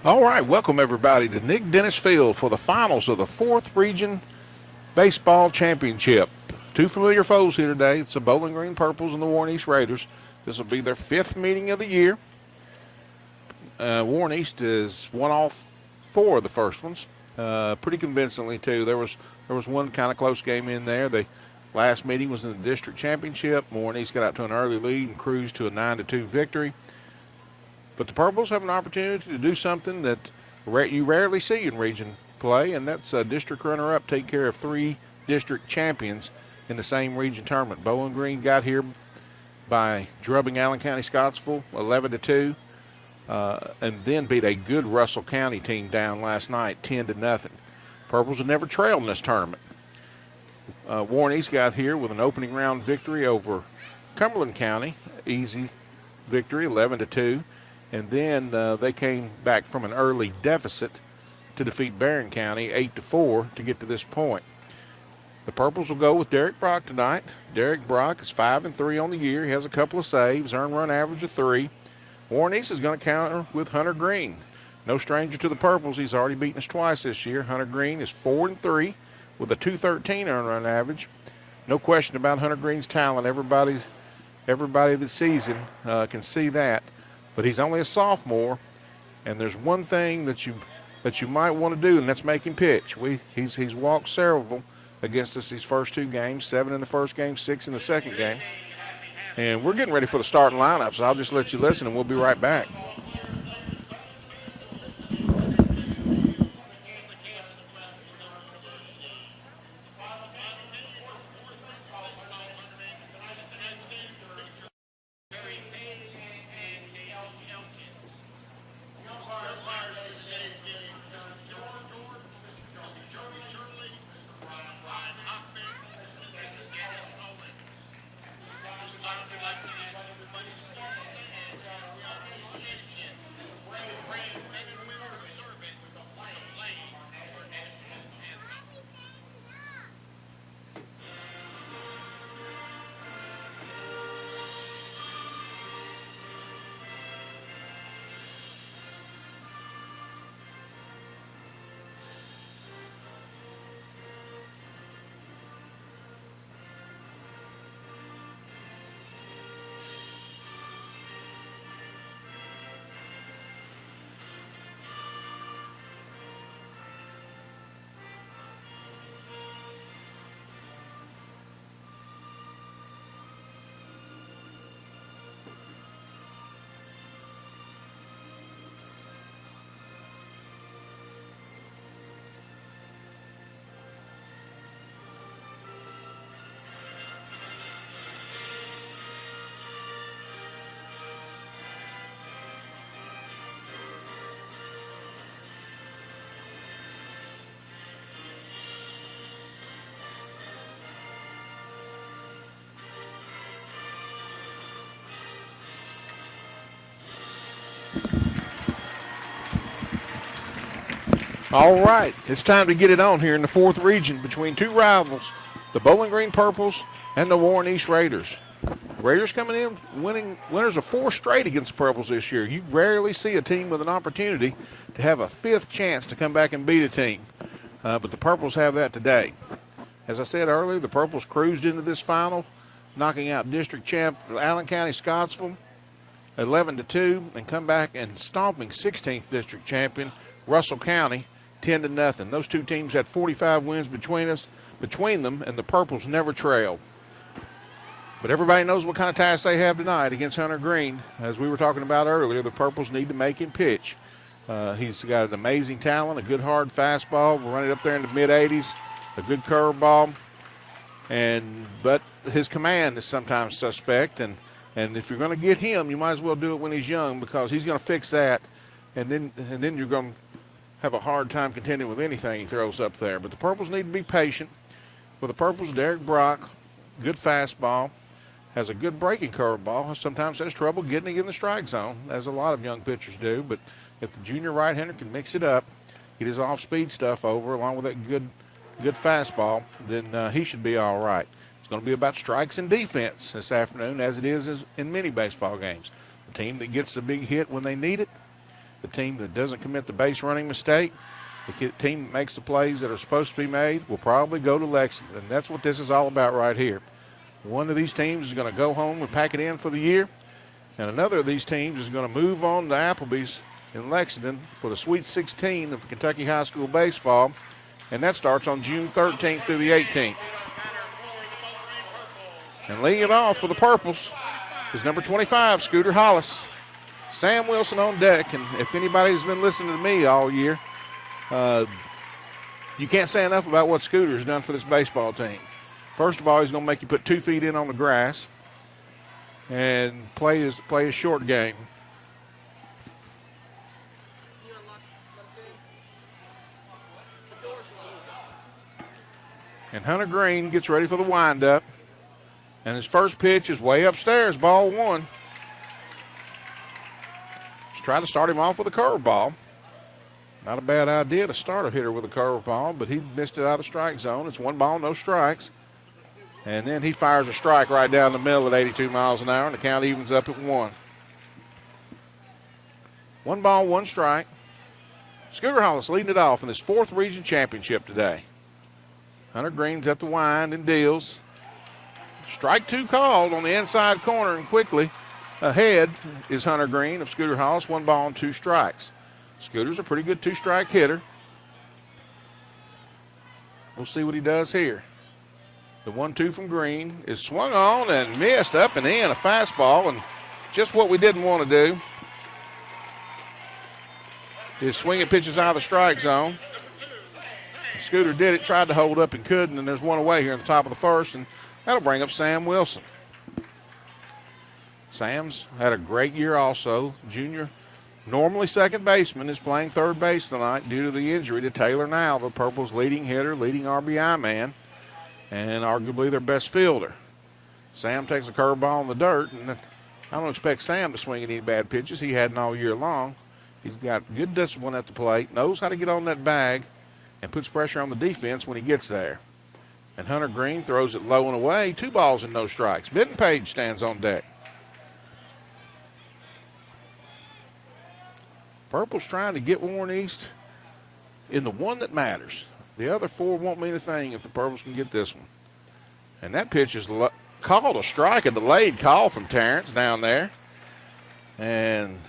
All right, welcome everybody to Nick Dennis Field for the finals of the 4th Region Baseball Championship. Two familiar foes here today. It's the Bowling Green Purples and the Warren East Raiders. This will be their 5th meeting of the year. Warren East has won all 4 of the first ones, pretty convincingly too. There was one kind of close game in there. The last meeting was in the district championship. Warren East got out to an early lead and cruised to a 9-2 victory. But the Purples have an opportunity to do something that you rarely see in region play, and that's a district runner-up take care of 3 district champions in the same region tournament. Bowling Green got here by drubbing Allen County Scottsville 11-2, and then beat a good Russell County team down last night 10-0. Purples have never trailed in this tournament. Warren East got here with an opening round victory over Cumberland County, easy victory 11-2. And then they came back from an early deficit to defeat Barron County 8-4 to get to this point. The Purples will go with Derek Brock tonight. Derek Brock is 5-3 on the year. He has a couple of saves, earned run average of 3. Warren East is going to counter with Hunter Green. No stranger to the Purples. He's already beaten us twice this year. Hunter Green is 4-3 with a 213 earned run average. No question about Hunter Green's talent. Everybody that sees him can see that. But he's only a sophomore, and there's one thing that you might want to do, and that's make him pitch. He's walked several against us these first 2 games, 7 in the first game, 6 in the second game. And we're getting ready for the starting lineup, so I'll just let you listen, and we'll be right back. All right, it's time to get it on here in the 4th region between 2 rivals, the Bowling Green Purples and the Warren East Raiders. The Raiders coming in winners of 4 straight against the Purples this year. You rarely see a team with an opportunity to have a 5th chance to come back and beat a team, but the Purples have that today. As I said earlier, the Purples cruised into this final, knocking out district champ Allen County Scottsville 11-2, and come back and stomping 16th district champion Russell County 10-0. Those 2 teams had 45 wins between them, and the Purples never trailed. But everybody knows what kind of task they have tonight against Hunter Green. As we were talking about earlier, the Purples need to make him pitch. He's got an amazing talent, a good hard fastball. We're running up there in the mid-80s, a good curveball. But his command is sometimes suspect, and if you're going to get him, you might as well do it when he's young, because he's going to fix that, and then you're going to have a hard time contending with anything he throws up there. But the Purples need to be patient. For the Purples, Derek Brock, good fastball, has a good breaking curveball. Sometimes has trouble getting it in the strike zone, as a lot of young pitchers do. But if the junior right-hander can mix it up, get his off-speed stuff over, along with that good fastball, then he should be all right. It's going to be about strikes and defense this afternoon, as it is in many baseball games. The team that gets the big hit when they need it the team that doesn't commit the base running mistake, the team that makes the plays that are supposed to be made, will probably go to Lexington. And that's what this is all about right here. One of these teams is going to go home and pack it in for the year, and another of these teams is going to move on to Applebee's in Lexington for the Sweet 16 of Kentucky High School Baseball, and that starts on June 13th through the 18th. And leading it off for the Purples is number 25, Scooter Hollis. Sam Wilson on deck, and if anybody's been listening to me all year, you can't say enough about what Scooter has done for this baseball team. First of all, he's going to make you put 2 feet in on the grass and play his short game. And Hunter Green gets ready for the windup. And his first pitch is way upstairs, ball 1. Just try to start him off with a curveball. Not a bad idea to start a hitter with a curveball, but he missed it out of the strike zone. It's 1 ball, no strikes. And then he fires a strike right down the middle at 82 miles an hour, and the count evens up at 1. 1 ball, 1 strike. Scooter Hollis leading it off in his 4th region championship today. Hunter Green's at the wind and deals. Strike 2 called on the inside corner, and quickly ahead is Hunter Green of Scooter Hollis, 1 ball and 2 strikes. Scooter's a pretty good 2-strike hitter. We'll see what he does here. The 1-2 from Green is swung on and missed up and in, a fastball, and just what we didn't want to do is swing at pitches out of the strike zone. Scooter did it, tried to hold up and couldn't, and there's 1 away here in the top of the 1st, and that'll bring up Sam Wilson. Sam's had a great year also. Junior, normally second baseman, is playing third base tonight due to the injury to Taylor Now, the Purple's leading hitter, leading RBI man, and arguably their best fielder. Sam takes a curveball in the dirt, and I don't expect Sam to swing any bad pitches. He hadn't all year long. He's got good discipline at the plate, knows how to get on that bag, and puts pressure on the defense when he gets there. And Hunter Green throws it low and away. 2 balls and no strikes. Benton Page stands on deck. Purple's trying to get Warren East in the one that matters. The other 4 won't mean a thing if the Purples can get this one. And that pitch is called a strike, a delayed call from Terrence down there. And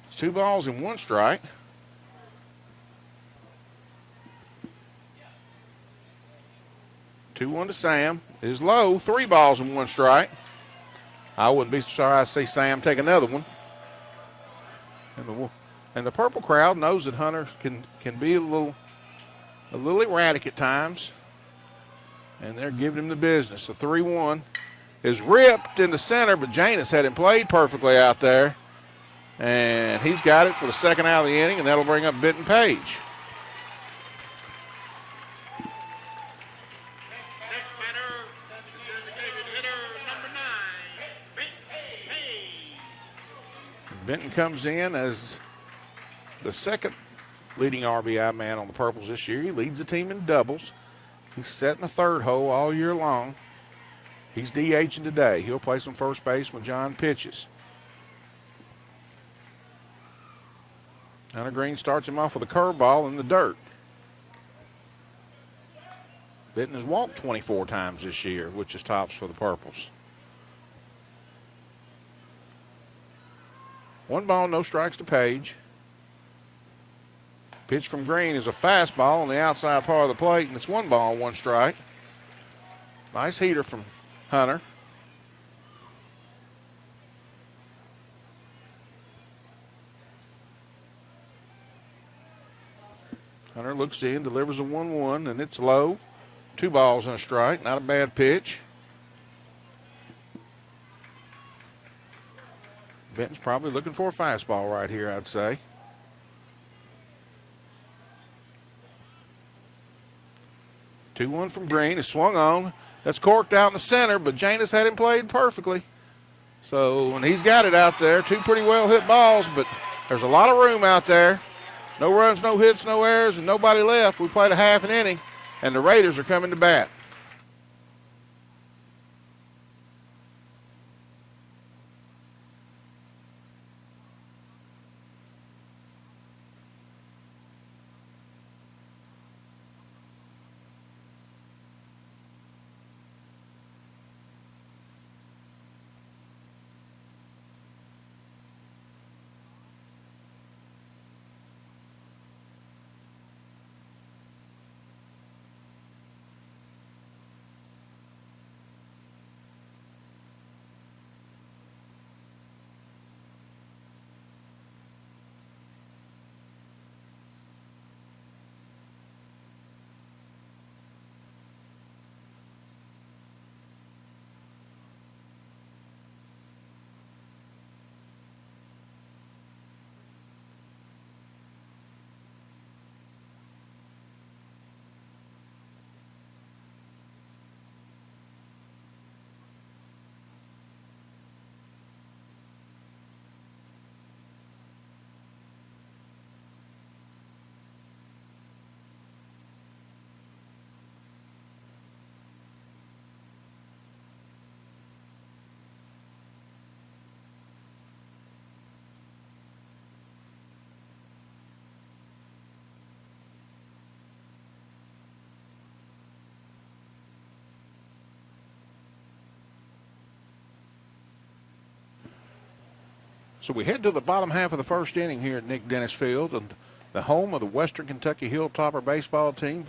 it's 2 balls and 1 strike. Two 1 to Sam. Is low. 3 balls and 1 strike. I wouldn't be surprised to see Sam take another one. And the Purple crowd knows that Hunter can be a little erratic at times. And they're giving him the business. The 3-1 is ripped in the center, but Janos had him played perfectly out there. And he's got it for the second out of the inning, and that'll bring up Benton Page. Benton comes in as the second leading RBI man on the Purples this year. He leads the team in doubles. He's set in the 3rd hole all year long. He's DHing today. He'll play some first base when John pitches. Hunter Green starts him off with a curveball in the dirt. Benton has walked 24 times this year, which is tops for the Purples. 1 ball, no strikes to Page. Pitch from Green is a fastball on the outside part of the plate, and it's 1 ball, 1 strike. Nice heater from Hunter. Hunter looks in, delivers a 1-1, and it's low. 2 balls and a strike. Not a bad pitch. Benton's probably looking for a fastball right here, I'd say. Two 1 from Green is swung on. That's corked out in the center, but Janos had him played perfectly. So when he's got it out there, 2 pretty well hit balls, but there's a lot of room out there. No runs, no hits, no errors, and nobody left. We played a half an inning, and the Raiders are coming to bat. So we head to the bottom half of the first inning here at Nick Dennis Field, and the home of the Western Kentucky Hilltopper baseball team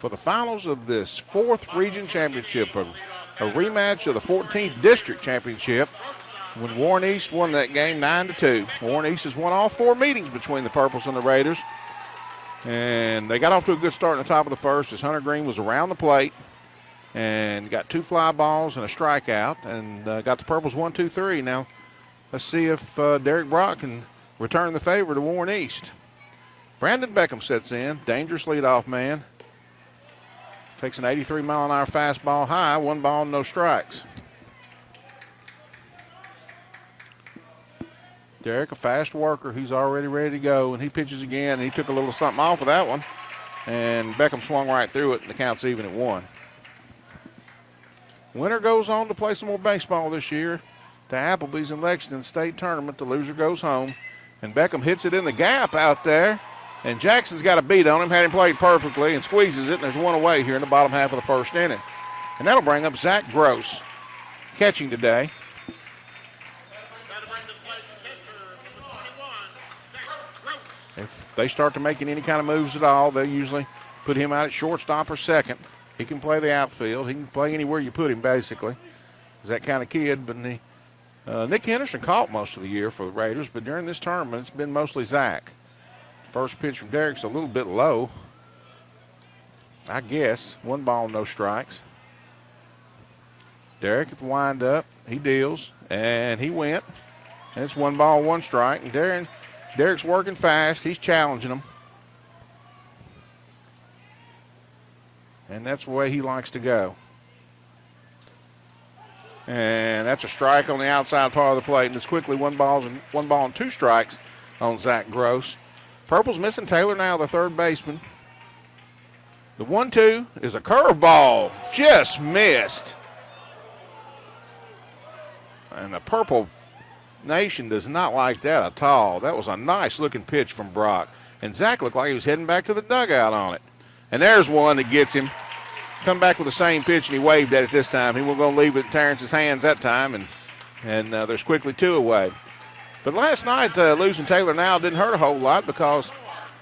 for the finals of this 4th region championship, a rematch of the 14th district championship when Warren East won that game 9-2. Warren East has won all 4 meetings between the Purples and the Raiders, and they got off to a good start in the top of the first as Hunter Green was around the plate and got 2 fly balls and a strikeout, and got the Purples 1-2-3. Now let's see if Derek Brock can return the favor to Warren East. Brandon Beckham sets in, dangerous leadoff man. Takes an 83-mile-an-hour fastball high, 1 ball, no strikes. Derek, a fast worker, he's already ready to go, and he pitches again, and he took a little something off of that one, and Beckham swung right through it, and the count's even at 1. Winner goes on to play some more baseball this year to Applebee's in Lexington State Tournament. The loser goes home, and Beckham hits it in the gap out there, and Jackson's got a beat on him, had him played perfectly, and squeezes it, and there's 1 away here in the bottom half of the first inning. And that'll bring up Zach Gross, catching today. If they start to making any kind of moves at all, they usually put him out at shortstop or second. He can play the outfield. He can play anywhere you put him, basically. He's that kind of kid. But Nick Henderson caught most of the year for the Raiders, but during this tournament, it's been mostly Zach. First pitch from Derek's a little bit low, I guess. 1 ball, no strikes. Derek at the wind-up. He deals, and he went. And it's 1 ball, 1 strike. And Derek's working fast. He's challenging him. And that's the way he likes to go. And that's a strike on the outside part of the plate. And it's quickly 1 ball and 2 strikes on Zach Gross. Purple's missing Taylor now, the third baseman. The 1-2 is a curveball. Just missed. And the Purple Nation does not like that at all. That was a nice-looking pitch from Brock. And Zach looked like he was heading back to the dugout on it. And there's one that gets him. Come back with the same pitch, and he waved at it this time. He wasn't going to leave it in Terrence's hands that time, and there's quickly 2 away. But last night, losing Taylor now didn't hurt a whole lot because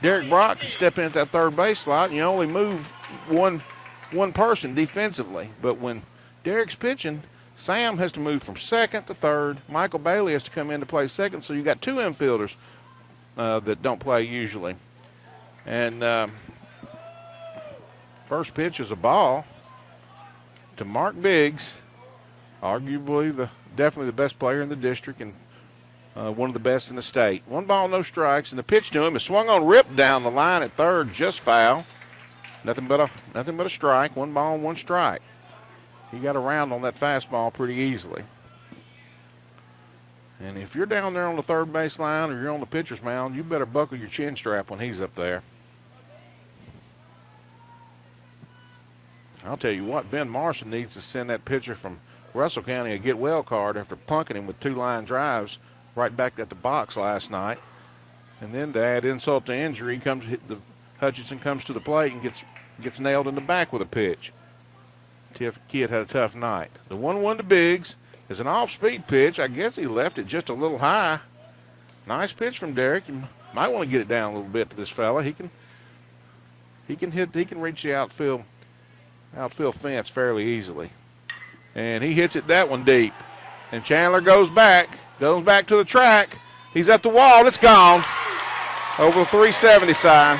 Derek Brock can step in at that third base slot, and you only move one person defensively. But when Derek's pitching, Sam has to move from second to third. Michael Bailey has to come in to play second, so you got 2 infielders that don't play usually. And first pitch is a ball to Mark Biggs, arguably definitely the best player in the district and one of the best in the state. 1 ball, no strikes, and the pitch to him is swung on, ripped down the line at third, just foul. Nothing but a strike. 1 ball and 1 strike. He got around on that fastball pretty easily. And if you're down there on the third base line or you're on the pitcher's mound, you better buckle your chin strap when he's up there. I'll tell you what, Ben Marson needs to send that pitcher from Russell County a get well card after punking him with 2 line drives right back at the box last night. And then to add insult to injury, Hutchinson comes to the plate and gets nailed in the back with a pitch. Kid had a tough night. The 1-1 to Biggs is an off-speed pitch. I guess he left it just a little high. Nice pitch from Derek. You might want to get it down a little bit to this fella. He can reach the outfield fence fairly easily. And he hits it that one deep. And Chandler goes back to the track. He's at the wall. It's gone. Over the 370 sign.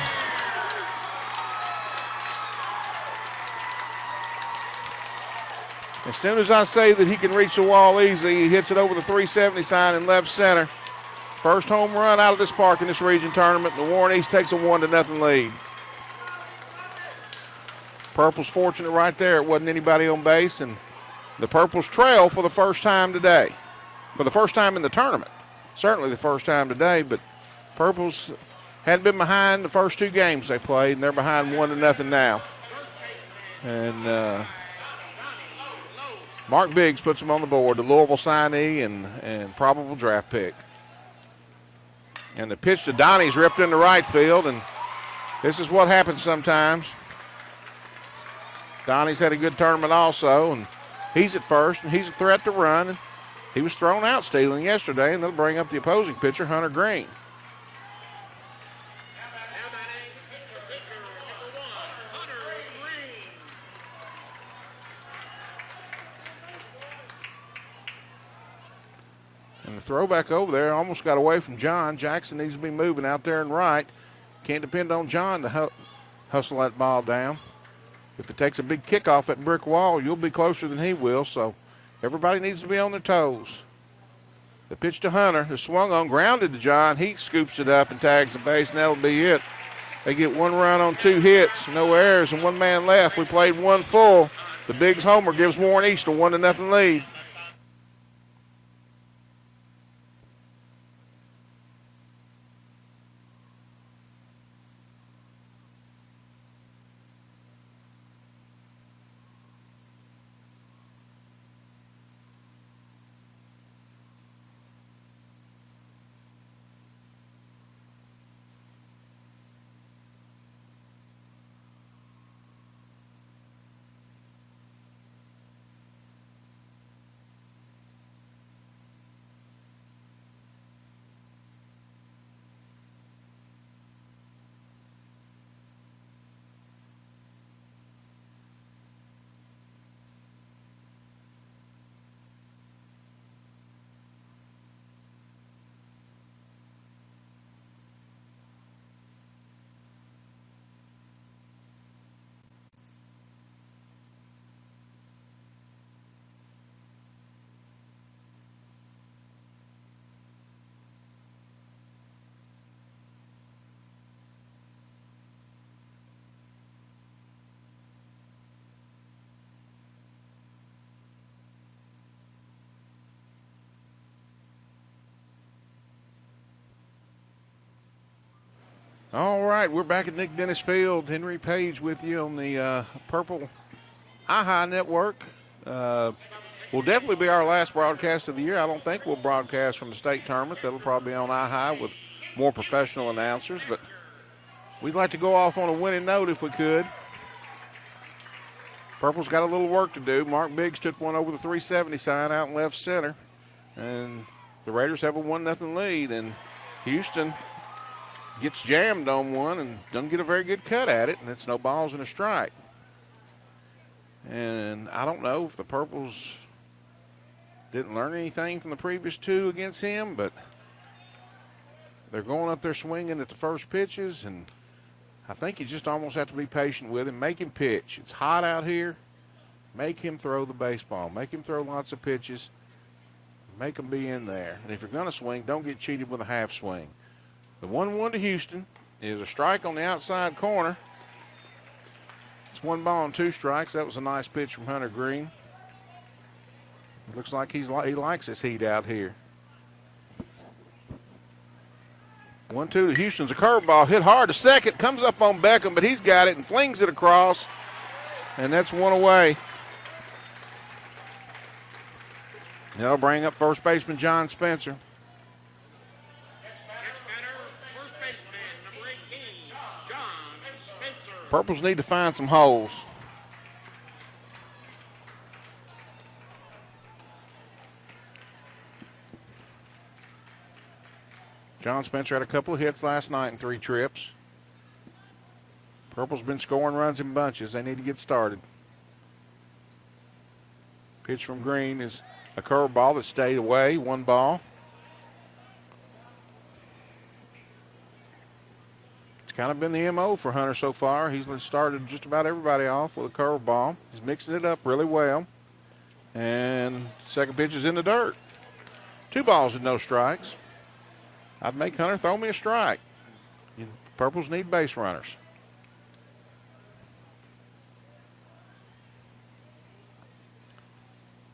As soon as I say that he can reach the wall easily, he hits it over the 370 sign in left center. First home run out of this park in this region tournament. The Warren East takes a 1-0 lead. Purple's fortunate right there. It wasn't anybody on base, and the Purples trail for the first time today. For the first time in the tournament. Certainly the first time today, but Purples hadn't been behind the first 2 games they played, and they're behind 1-0 now. And Mark Biggs puts him on the board, the Louisville signee and probable draft pick. And the pitch to Donnie's ripped into right field, and this is what happens sometimes. Donnie's had a good tournament also, and he's at first, and he's a threat to run. And He was thrown out stealing yesterday, and they'll bring up the opposing pitcher, Hunter Green. And the throwback over there almost got away from John. Jackson needs to be moving out there and right. Can't depend on John to hustle that ball down. If it takes a big kick off that brick wall, you'll be closer than he will, so everybody needs to be on their toes. The pitch to Hunter is swung on, grounded to John. He scoops it up and tags the base, and that'll be it. They get 1 run on 2 hits, no errors, and 1 man left. We played 1 full. The Biggs homer gives Warren East a 1-0 lead. All right, we're back at Nick Dennis Field. Henry Page with you on the Purple AHA Network. Will definitely be our last broadcast of the year. I don't think we'll broadcast from the state tournament. That'll probably be on AHA with more professional announcers, but we'd like to go off on a winning note if we could. Purple's got a little work to do. Mark Biggs took one over the 370 sign out in left center, and the Raiders have a 1-0 lead, and Houston gets jammed on one and doesn't get a very good cut at it, and it's no balls and a strike. And I don't know if the Purples didn't learn anything from the previous 2 against him, but they're going up there swinging at the first pitches, and I think you just almost have to be patient with him. Make him pitch. It's hot out here. Make him throw the baseball. Make him throw lots of pitches. Make him be in there. And if you're going to swing, don't get cheated with a half swing. The 1-1 to Houston is a strike on the outside corner. It's 1 ball and 2 strikes. That was a nice pitch from Hunter Green. It looks like he likes his heat out here. 1-2 to Houston's a curveball. Hit hard to second. Comes up on Beckham, but he's got it and flings it across. And that's 1 away. That'll bring up first baseman John Spencer. Purples need to find some holes. John Spencer had a couple of hits last night in 3 trips. Purple's been scoring runs in bunches. They need to get started. Pitch from Green is a curveball that stayed away. 1 ball. Kind of been the MO for Hunter so far. He's started just about everybody off with a curveball. He's mixing it up really well. And second pitch is in the dirt. 2 balls and no strikes. I'd make Hunter throw me a strike. Purples need base runners.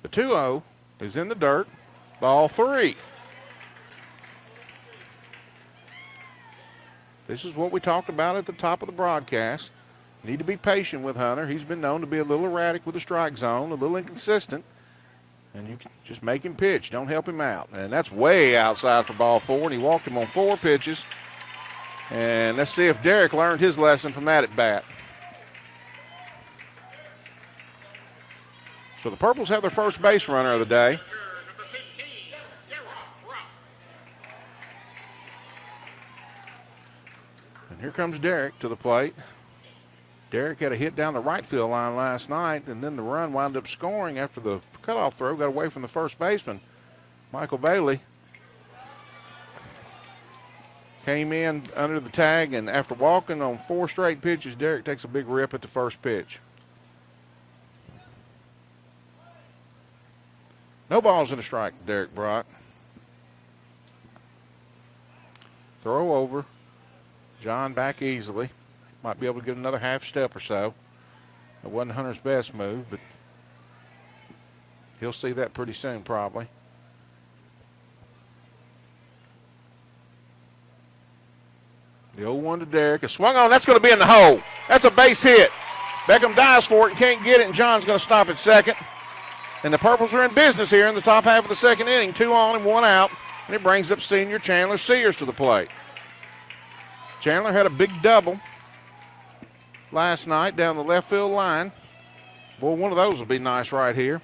The 2-0 is in the dirt. Ball 3. This is what we talked about at the top of the broadcast. You need to be patient with Hunter. He's been known to be a little erratic with the strike zone, a little inconsistent. And you can just make him pitch. Don't help him out. And that's way outside for ball 4, and he walked him on 4 pitches. And let's see if Derek learned his lesson from that at bat. So the Purples have their first base runner of the day. Here comes Derek to the plate. Derek had a hit down the right field line last night, and then the run wound up scoring after the cutoff throw got away from the first baseman. Michael Bailey came in under the tag, and after walking on 4 straight pitches, Derek takes a big rip at the first pitch. No balls and a strike, Derek Brock. Throw over. John back easily. Might be able to get another half step or so. It wasn't Hunter's best move, but he'll see that pretty soon probably. The 0-1 to Derek. It's swung on. That's going to be in the hole. That's a base hit. Beckham dives for it and can't get it, and John's going to stop at second. And the Purples are in business here in the top half of the second inning. 2 on and 1 out. And it brings up senior Chandler Sears to the plate. Chandler had a big double last night down the left field line. Boy, one of those would be nice right here.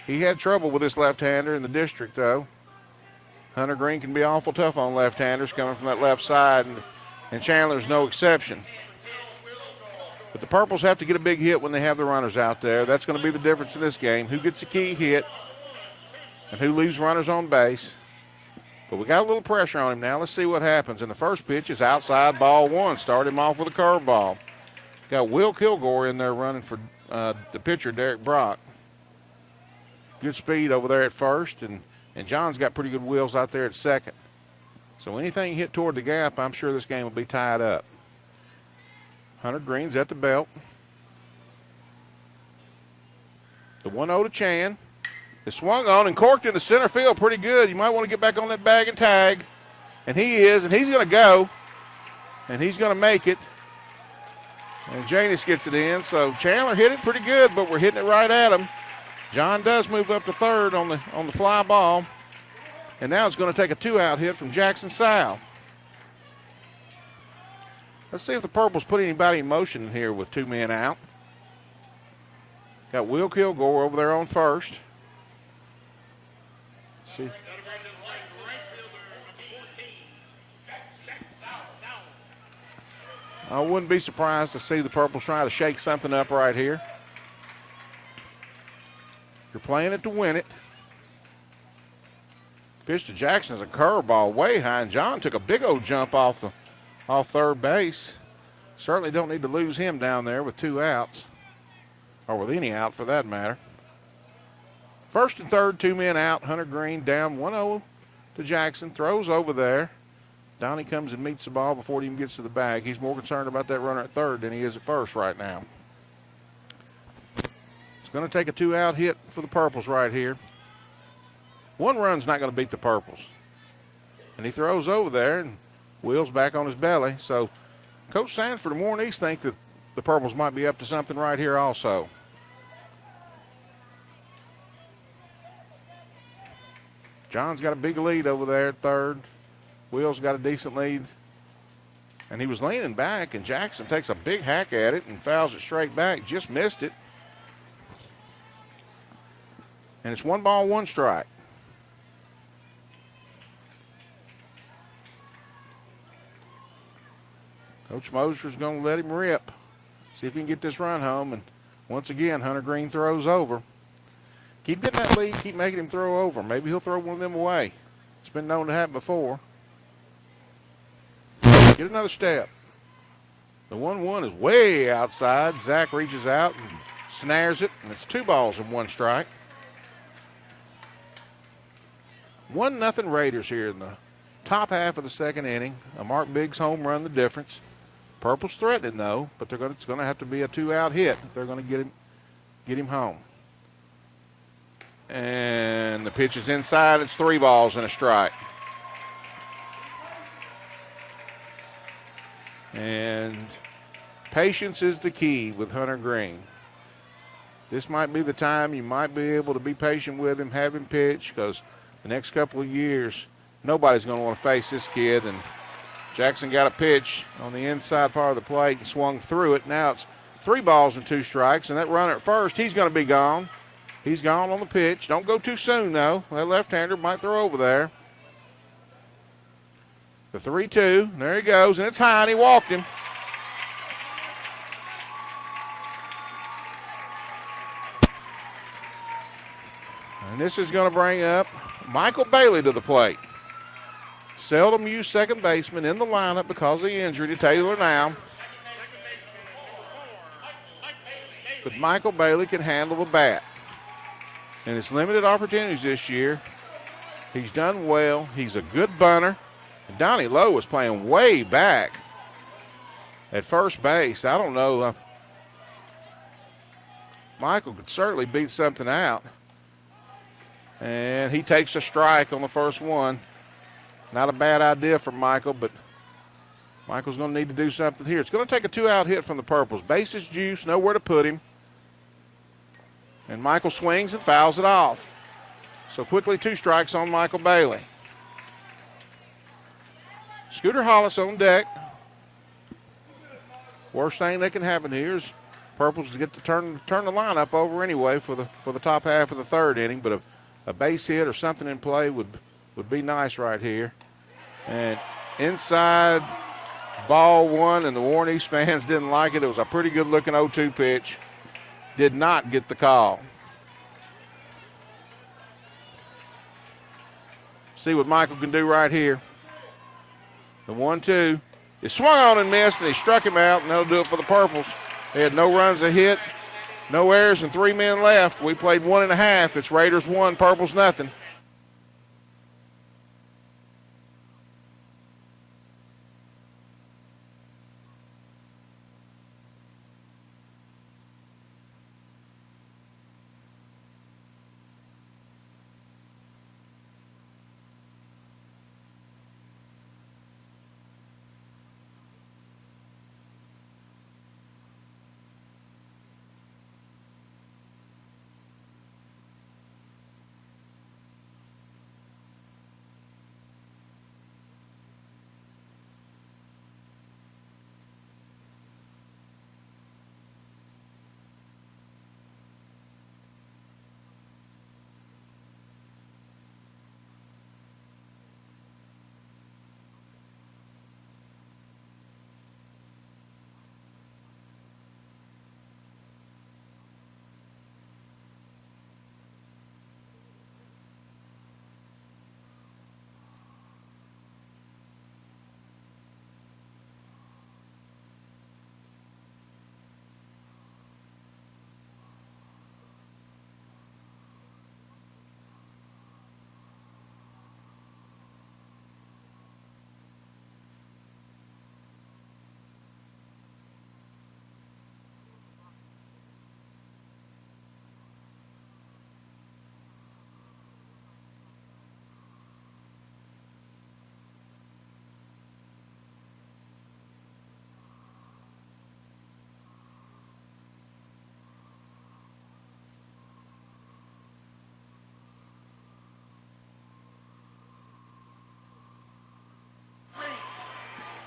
He had trouble with this left-hander in the district, though. Hunter Green can be awful tough on left-handers coming from that left side, and Chandler's no exception. But the Purples have to get a big hit when they have the runners out there. That's going to be the difference in this game. Who gets the key hit and who leaves runners on base. But we got a little pressure on him now. Let's see what happens. And the first pitch is outside, ball 1. Start him off with a curveball. Got Will Kilgore in there running for the pitcher, Derek Brock. Good speed over there at first, and John's got pretty good wheels out there at second. So anything hit toward the gap, I'm sure this game will be tied up. Hunter Green's at the belt. The 1-0 to Chan. It's swung on and corked into center field pretty good. You might want to get back on that bag and tag. And he is, and he's going to go. And he's going to make it. And Janos gets it in. So Chandler hit it pretty good, but we're hitting it right at him. John does move up to third on the fly ball. And now it's going to take a 2-out hit from Jackson Sal. Let's see if the Purples put anybody in motion here with 2 men out. Got Will Kilgore over there on first. See. I wouldn't be surprised to see the Purples try to shake something up right here. You're playing it to win it. Pitch to Jackson is a curveball way high, and John took a big old jump off third base. Certainly don't need to lose him down there with 2 outs, or with any out for that matter. First and third, 2 men out. Hunter Green down 1-0 to Jackson. Throws over there. Donnie comes and meets the ball before it even gets to the bag. He's more concerned about that runner at third than he is at first right now. It's going to take a 2-out hit for the Purples right here. 1 run's not going to beat the Purples. And he throws over there and wheels back on his belly. So Coach Sanford and Warren East think that the Purples might be up to something right here also. John's got a big lead over there at third. Will's got a decent lead. And he was leaning back, and Jackson takes a big hack at it and fouls it straight back. Just missed it. And it's 1 ball, 1 strike. Coach Moser's going to let him rip. See if he can get this run home. And once again, Hunter Green throws over. Keep getting that lead. Keep making him throw over. Maybe he'll throw one of them away. It's been known to happen before. Get another step. The 1-1 is way outside. Zach reaches out and snares it, and it's 2 balls and 1 strike. 1-0 Raiders here in the top half of the second inning. A Mark Biggs home run, the difference. Purple's threatening though, but it's going to have to be a 2-out hit if they're going to get him home. And the pitch is inside. It's 3 balls and a strike. And patience is the key with Hunter Green. This might be the time you might be able to be patient with him, have him pitch, because the next couple of years, nobody's going to want to face this kid. And Jackson got a pitch on the inside part of the plate and swung through it. Now it's 3 balls and 2 strikes, and that runner at first, he's going to be gone. He's gone on the pitch. Don't go too soon, though. That left-hander might throw over there. The 3-2. There he goes, and it's high, and he walked him. And this is going to bring up Michael Bailey to the plate. Seldom used second baseman in the lineup because of the injury to Taylor now. But Michael Bailey can handle the bat. And his limited opportunities this year, he's done well. He's a good bunter. And Donnie Lowe was playing way back at first base. I don't know. Michael could certainly beat something out. And he takes a strike on the first one. Not a bad idea for Michael, but Michael's going to need to do something here. It's going to take a 2-out hit from the Purples. Bases juice, nowhere to put him. And Michael swings and fouls it off. So quickly 2 strikes on Michael Bailey. Scooter Hollis on deck. Worst thing that can happen here is Purples to get to turn the lineup over anyway for the top half of the third inning, but a base hit or something in play would be nice right here. And inside, ball 1, and the Warren East fans didn't like it. It was a pretty good-looking 0-2 pitch. Did not get the call. See what Michael can do right here. The 1-2. He swung on and missed, and he struck him out, and that'll do it for the Purples. They had no runs a hit, no errors, and 3 men left. We played 1.5. It's Raiders 1, Purples nothing.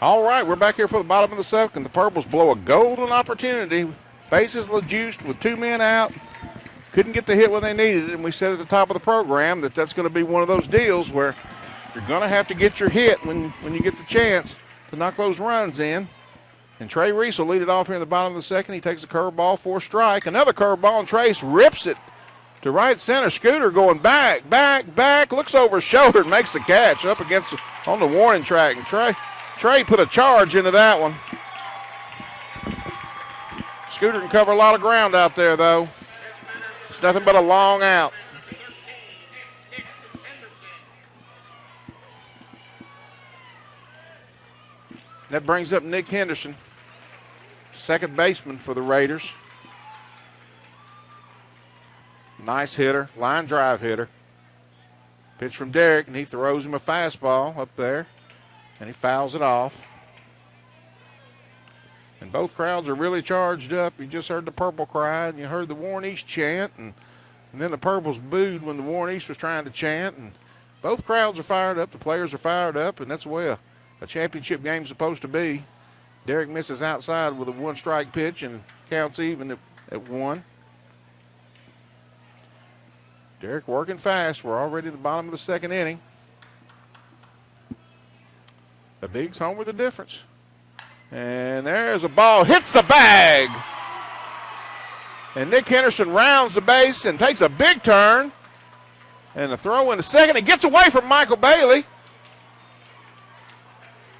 All right, we're back here for the bottom of the second. The Purples blow a golden opportunity. Bases juiced with 2 men out. Couldn't get the hit when they needed it, and we said at the top of the program that that's going to be one of those deals where you're going to have to get your hit when you get the chance to knock those runs in. And Trey Reese will lead it off here in the bottom of the second. He takes a curveball for a strike. Another curveball, and Trace rips it to right center. Scooter going back, looks over his shoulder and makes the catch up against on the warning track. And Trey put a charge into that one. Scooter can cover a lot of ground out there, though. It's nothing but a long out. That brings up Nick Henderson, second baseman for the Raiders. Nice hitter, line drive hitter. Pitch from Derek, and he throws him a fastball up there, and he fouls it off. And both crowds are really charged up. You just heard the Purple cry, and you heard the Warren East chant, and then the Purples booed when the Warren East was trying to chant. And both crowds are fired up. The players are fired up, and that's the way a championship game's supposed to be. Derek misses outside with a 1-strike pitch and counts even at 1. Derek working fast. We're already at the bottom of the second inning. The Bigs home with the difference. And there's a ball, hits the bag. And Nick Henderson rounds the base and takes a big turn. And the throw in the second. It gets away from Michael Bailey.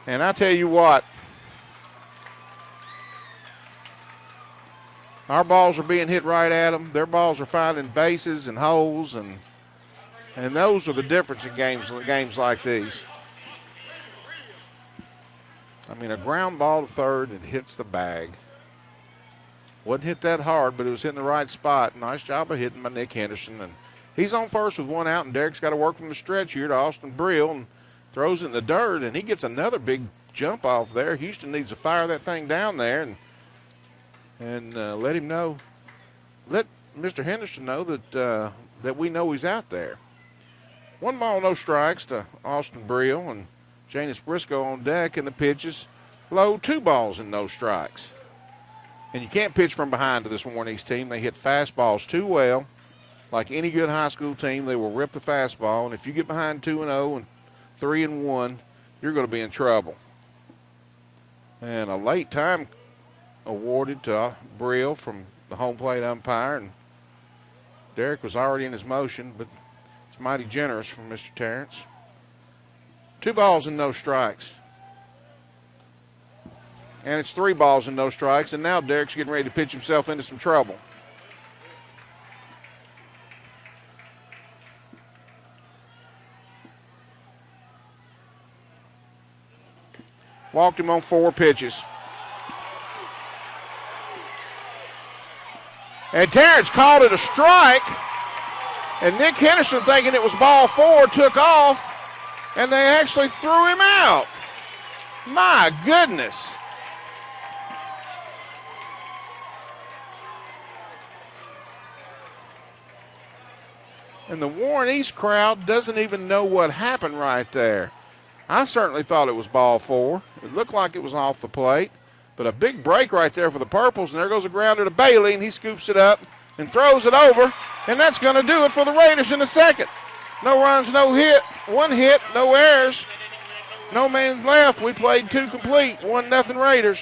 And I tell you what, our balls are being hit right at them. Their balls are finding bases and holes, and those are the difference in games like these. I mean, a ground ball to third, it hits the bag. Wasn't hit that hard, but it was hitting the right spot. Nice job of hitting by Nick Henderson. And he's on first with one out, and Derek's got to work from the stretch here to Austin Brill and throws it in the dirt, and he gets another big jump off there. Houston needs to fire that thing down there and let him know, let Mr. Henderson know that we know he's out there. 1 ball, no strikes to Austin Brill, and Janos Briscoe on deck, and the pitches low, 2 balls and no strikes. And you can't pitch from behind to this Warren East team. They hit fastballs too well. Like any good high school team, they will rip the fastball, and if you get behind 2-0 and 3-1, you're going to be in trouble. And a late time awarded to Brill from the home plate umpire, and Derek was already in his motion, but it's mighty generous from Mr. Terrence. 2 balls and no strikes. And it's 3 balls and no strikes, and now Derek's getting ready to pitch himself into some trouble. Walked him on 4 pitches. And Terrence called it a strike. And Nick Henderson, thinking it was ball 4, took off. And they actually threw him out. My goodness. And the Warren East crowd doesn't even know what happened right there. I certainly thought it was ball 4. It looked like it was off the plate. But a big break right there for the Purples, and there goes a grounder to Bailey, and he scoops it up and throws it over, and that's going to do it for the Raiders in the second. No runs, no hit. 1 hit, no errors. No man left. We played 2 complete. 1-0 Raiders.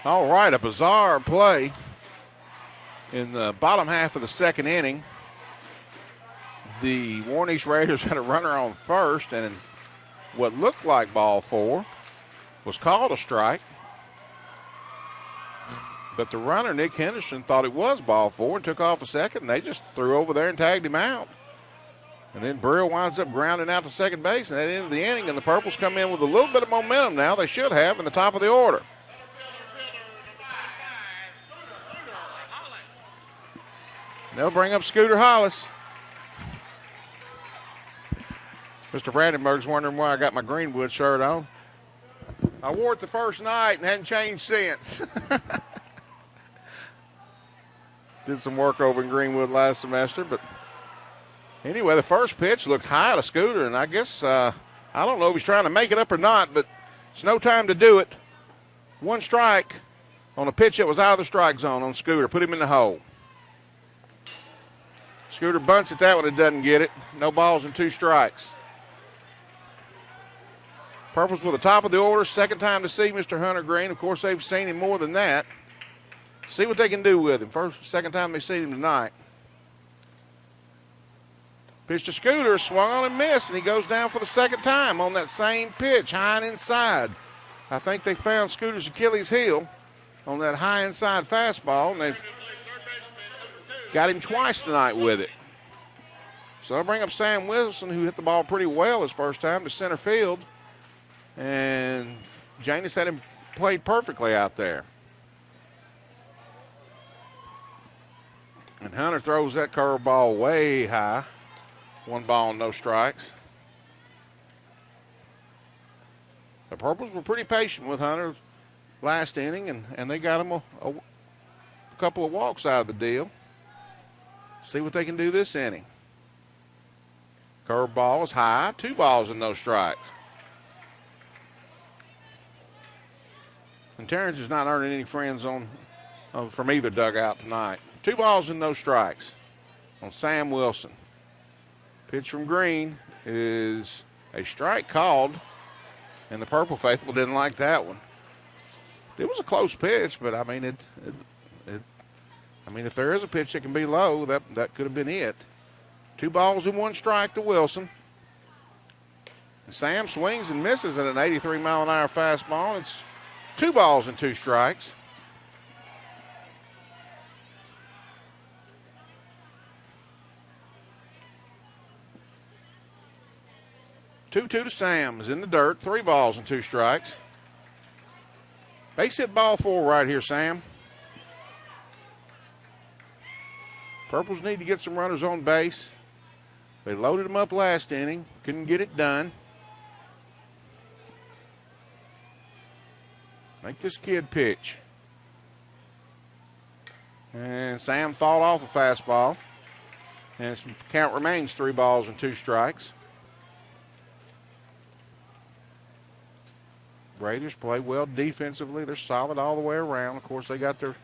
All right, a bizarre play in the bottom half of the second inning. The Warren East Raiders had a runner on first, and what looked like ball 4 was called a strike. But the runner, Nick Henderson, thought it was ball 4 and took off a second, and they just threw over there and tagged him out. And then Brill winds up grounding out to second base, and at the end of the inning, and the Purples come in with a little bit of momentum now. They should have in the top of the order. They'll bring up Scooter Hollis. Mr. Brandenburg's wondering why I got my Greenwood shirt on. I wore it the first night and hadn't changed since. Did some work over in Greenwood last semester, but anyway, the first pitch looked high to Scooter, and I guess, I don't know if he's trying to make it up or not, but it's no time to do it. 1 strike on a pitch that was out of the strike zone on Scooter. Put him in the hole. Scooter bunts at that one, it doesn't get it. No balls and 2 strikes. Purples with the top of the order, second time to see Mr. Hunter Green. Of course, they've seen him more than that. See what they can do with him. Second time they've seen him tonight. Pitch to Scooter, swung on and missed, and he goes down for the second time on that same pitch, high and inside. I think they found Scooter's Achilles heel on that high inside fastball, and they've got him twice tonight with it. So they'll bring up Sam Wilson, who hit the ball pretty well his first time, to center field. And Janos had him played perfectly out there. And Hunter throws that curveball way high. 1 ball, no strikes. The Purples were pretty patient with Hunter last inning, and they got him a couple of walks out of the deal. See what they can do this inning. Curveball is high. 2 balls and no strikes. And Terrence is not earning any friends from either dugout tonight. 2 balls and no strikes on Sam Wilson. Pitch from Green is a strike called, and the Purple faithful didn't like that one. It was a close pitch, but I mean, if there is a pitch that can be low, that could have been it. 2 balls and 1 strike to Wilson. And Sam swings and misses at an 83-mile-an-hour fastball. It's 2 balls and 2 strikes. Two to Sam is in the dirt. 3 balls and 2 strikes. Base hit ball 4 right here, Sam. Purples need to get some runners on base. They loaded them up last inning. Couldn't get it done. Make this kid pitch. And Sam fought off a fastball. And its count remains 3 balls and 2 strikes. Raiders play well defensively. They're solid all the way around. Of course, they got their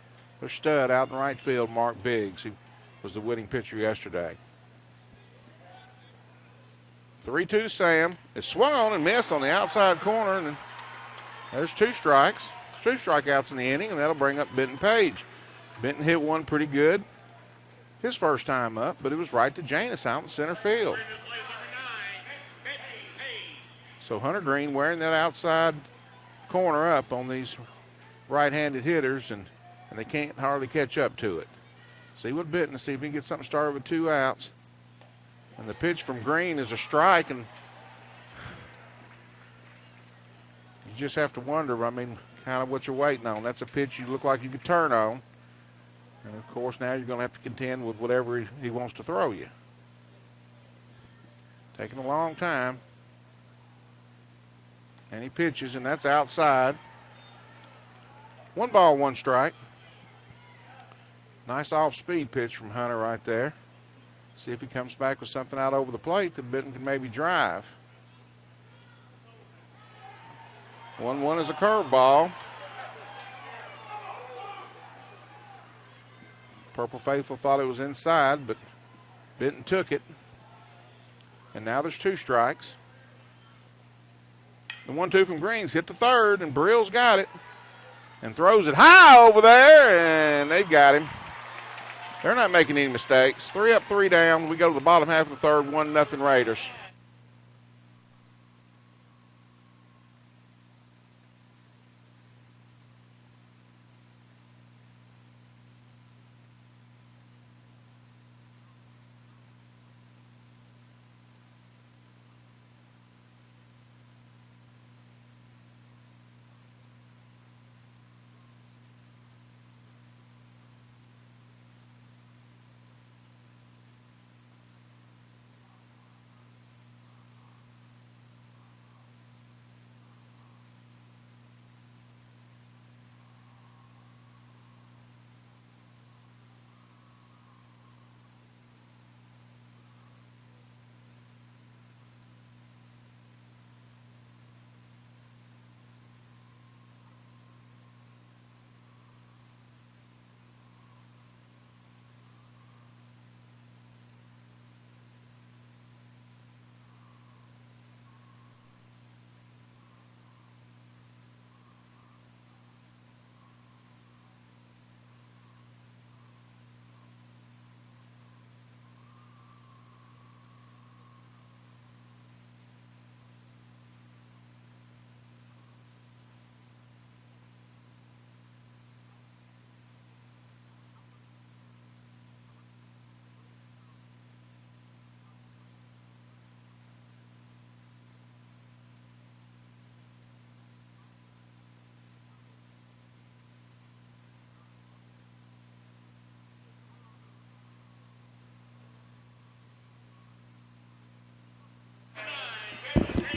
stud out in right field, Mark Biggs, who was the winning pitcher yesterday. 3-2 to Sam. It's swung on and missed on the outside corner, and there's 2 strikes. 2 strikeouts in the inning, and that'll bring up Benton Page. Benton hit one pretty good his first time up, but it was right to Janos out in center field. So Hunter Green wearing that outside corner up on these right-handed hitters, and they can't hardly catch up to it. See what Benton, see if he can get something started with 2 outs. And the pitch from Green is a strike, and you just have to wonder, I mean, kind of what you're waiting on. That's a pitch you look like you could turn on. And, of course, now you're going to have to contend with whatever he wants to throw you. Taking a long time. And he pitches, and that's outside. 1 ball, 1 strike. Nice off-speed pitch from Hunter right there. See if he comes back with something out over the plate that Benton can maybe drive. 1-1 is a curveball. Purple Faithful thought it was inside, but Benton took it. And now there's 2 strikes. The 1-2 from Green's hit the third, and Brill's got it and throws it high over there, and they've got him. They're not making any mistakes. 3 up, 3 down. We go to the bottom half of the third, 1-0 Raiders.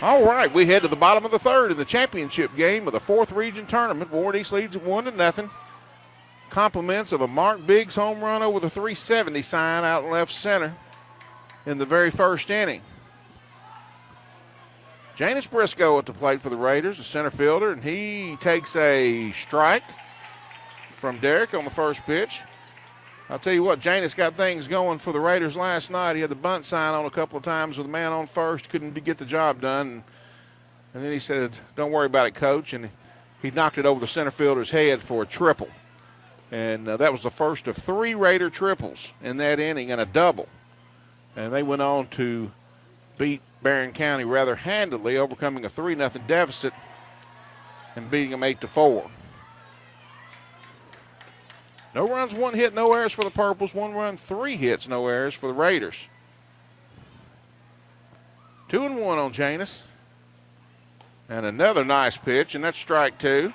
All right, we head to the bottom of the third in the championship game of the 4th Region Tournament. Ward East leads at 1-0. Compliments of a Mark Biggs home run over the 370 sign out in left center in the very first inning. Janos Briscoe at the plate for the Raiders, the center fielder, and he takes a strike from Derek on the first pitch. I'll tell you what, Janos got things going for the Raiders last night. He had the bunt sign on a couple of times with a man on first, couldn't get the job done. And then he said, "Don't worry about it, Coach." And he knocked it over the center fielder's head for a triple. And that was the first of 3 Raider triples in that inning and a double. And they went on to beat Barron County rather handily, overcoming a 3-0 deficit and beating them 8-4. No runs, 1 hit, no errors for the Purples. 1 run, 3 hits, no errors for the Raiders. 2-1 on Janos. And another nice pitch, and that's strike 2.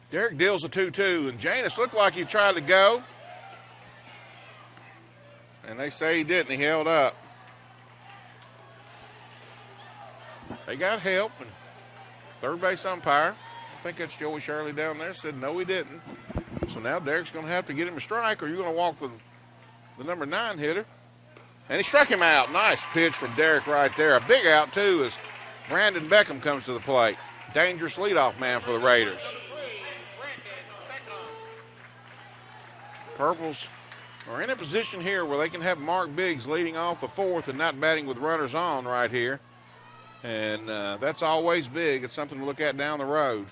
Derek deals a 2-2, and Janos looked like he tried to go. And they say he didn't. He held up. They got help, and third base umpire, I think that's Joey Shirley down there, said no, he didn't. So now Derek's going to have to get him a strike, or you're going to walk the number 9 hitter. And he struck him out. Nice pitch from Derek right there. A big out, too, as Brandon Beckham comes to the plate. Dangerous leadoff man for the Raiders. Purples are in a position here where they can have Mark Biggs leading off the 4th and not batting with runners on right here. And that's always big. It's something to look at down the road.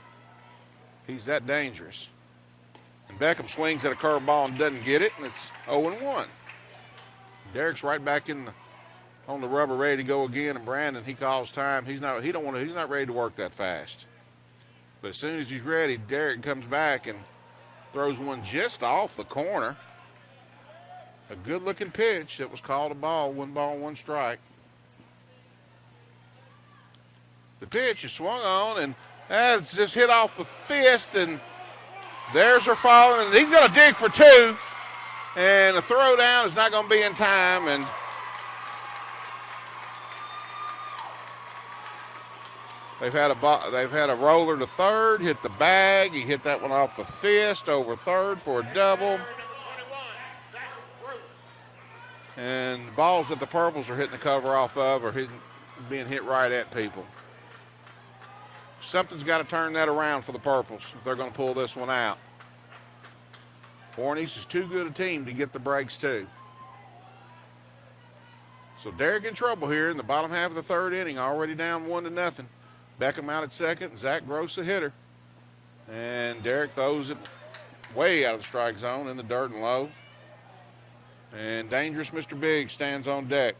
He's that dangerous. And Beckham swings at a curveball and doesn't get it, and it's 0-1. Derek's right back on the rubber, ready to go again. And Brandon, he calls time. He's not ready to work that fast. But as soon as he's ready, Derek comes back and throws one just off the corner. A good-looking pitch that was called a ball. 1 ball, 1 strike. The pitch is swung on, and that's just hit off the fist, and there's her falling, and he's going to dig for 2, and the throw down is not going to be in time, and they've had a roller to third, hit the bag. He hit that one off the fist over third for a double. And the balls that the Purples are hitting the cover off of are being hit right at people. Something's got to turn that around for the Purples if they're going to pull this one out. Forney's is too good a team to get the breaks too. So Derek in trouble here in the bottom half of the third inning, already down 1-0. Beckham out at second, and Zach Gross the hitter. And Derek throws it way out of the strike zone in the dirt and low. And dangerous Mr. Biggs stands on deck.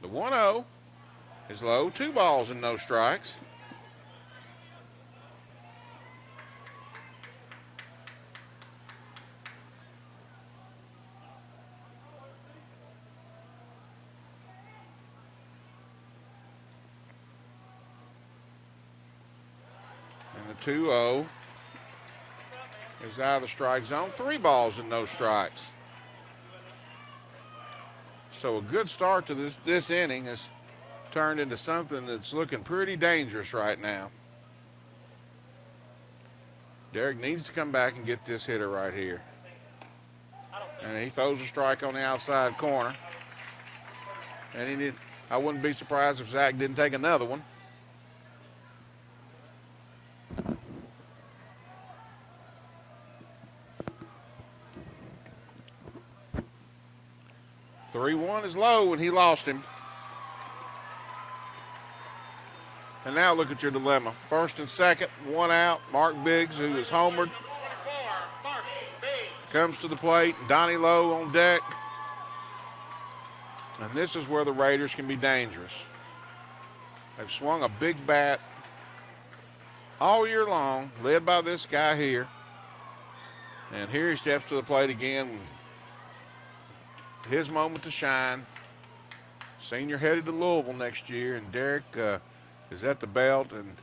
The 1-0 is low. 2 balls and no strikes. And the 2-0 is out of the strike zone. 3 balls and no strikes. So a good start to this inning has turned into something that's looking pretty dangerous right now. Derek needs to come back and get this hitter right here. And he throws a strike on the outside corner. And I wouldn't be surprised if Zach didn't take another one. (3-1) is low, and he lost him. And now look at your dilemma. First and second, 1 out. Mark Biggs, who is homered, comes to the plate. Donnie Lowe on deck. And this is where the Raiders can be dangerous. They've swung a big bat all year long, led by this guy here. And here he steps to the plate again. His moment to shine. Senior headed to Louisville next year, and Derek is at the belt, and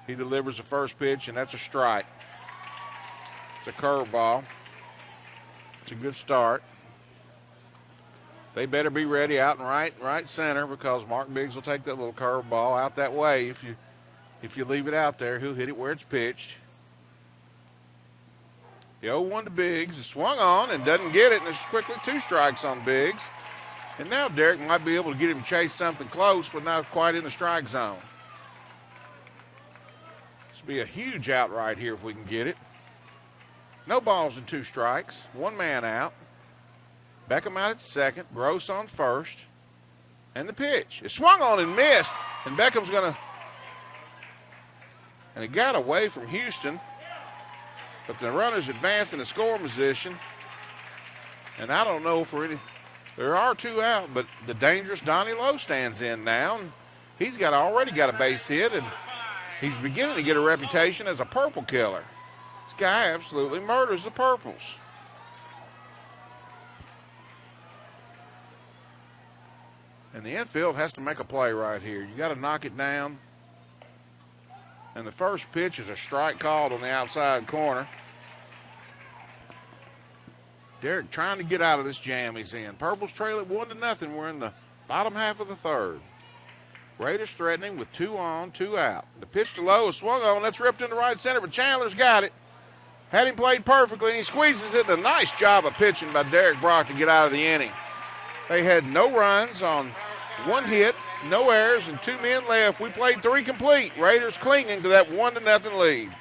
he delivers the first pitch, and that's a strike. It's a curveball. It's a good start. They better be ready out in right center, because Mark Biggs will take that little curveball out that way. If you leave it out there, he'll hit it where it's pitched. The 0-1 to Biggs is swung on and doesn't get it, and there's quickly 2 strikes on Biggs. And now Derek might be able to get him to chase something close, but not quite in the strike zone. This will be a huge out right here if we can get it. No balls and 2 strikes. 1 man out. Beckham out at second. Gross on first. And the pitch. It swung on and missed. And Beckham's going to... And it got away from Houston. But the runner's advanced in the scoring position. And I don't know for any... There are 2 out, but the dangerous Donnie Lowe stands in now. And he's already got a base hit, and he's beginning to get a reputation as a purple killer. This guy absolutely murders the purples. And the infield has to make a play right here. You got to knock it down. And the first pitch is a strike called on the outside corner. Derek trying to get out of this jam he's in. Purples trail it 1-0. We're in the bottom half of the third. Raiders threatening with 2 on, 2 out. The pitch to Lowe is swung on. That's ripped into right center, but Chandler's got it. Had him played perfectly, and he squeezes it. A nice job of pitching by Derek Brock to get out of the inning. They had no runs on 1 hit, no errors, and 2 men left. We played 3 complete. Raiders clinging to that 1-0 lead.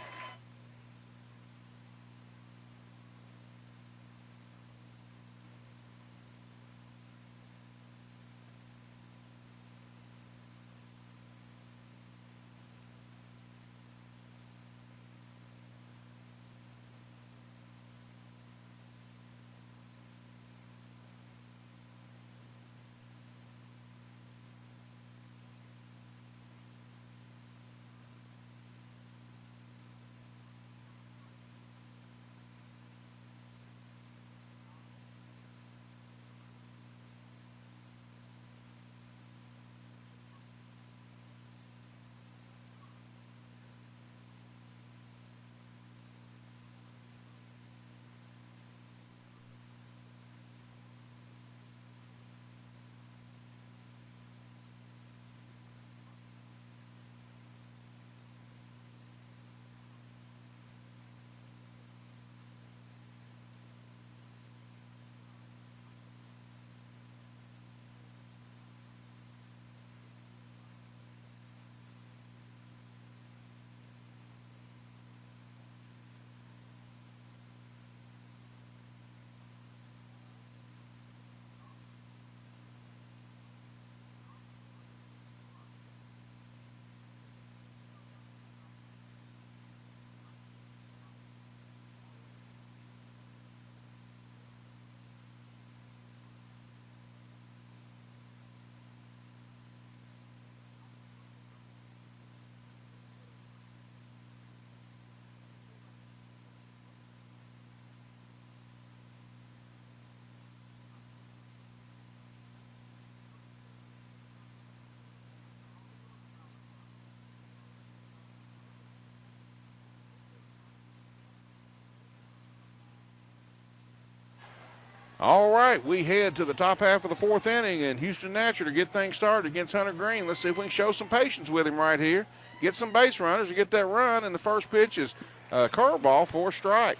All right, we head to the top half of the 4th inning, and Houston Natural to get things started against Hunter Green. Let's see if we can show some patience with him right here. Get some base runners to get that run, and the first pitch is a curveball for a strike.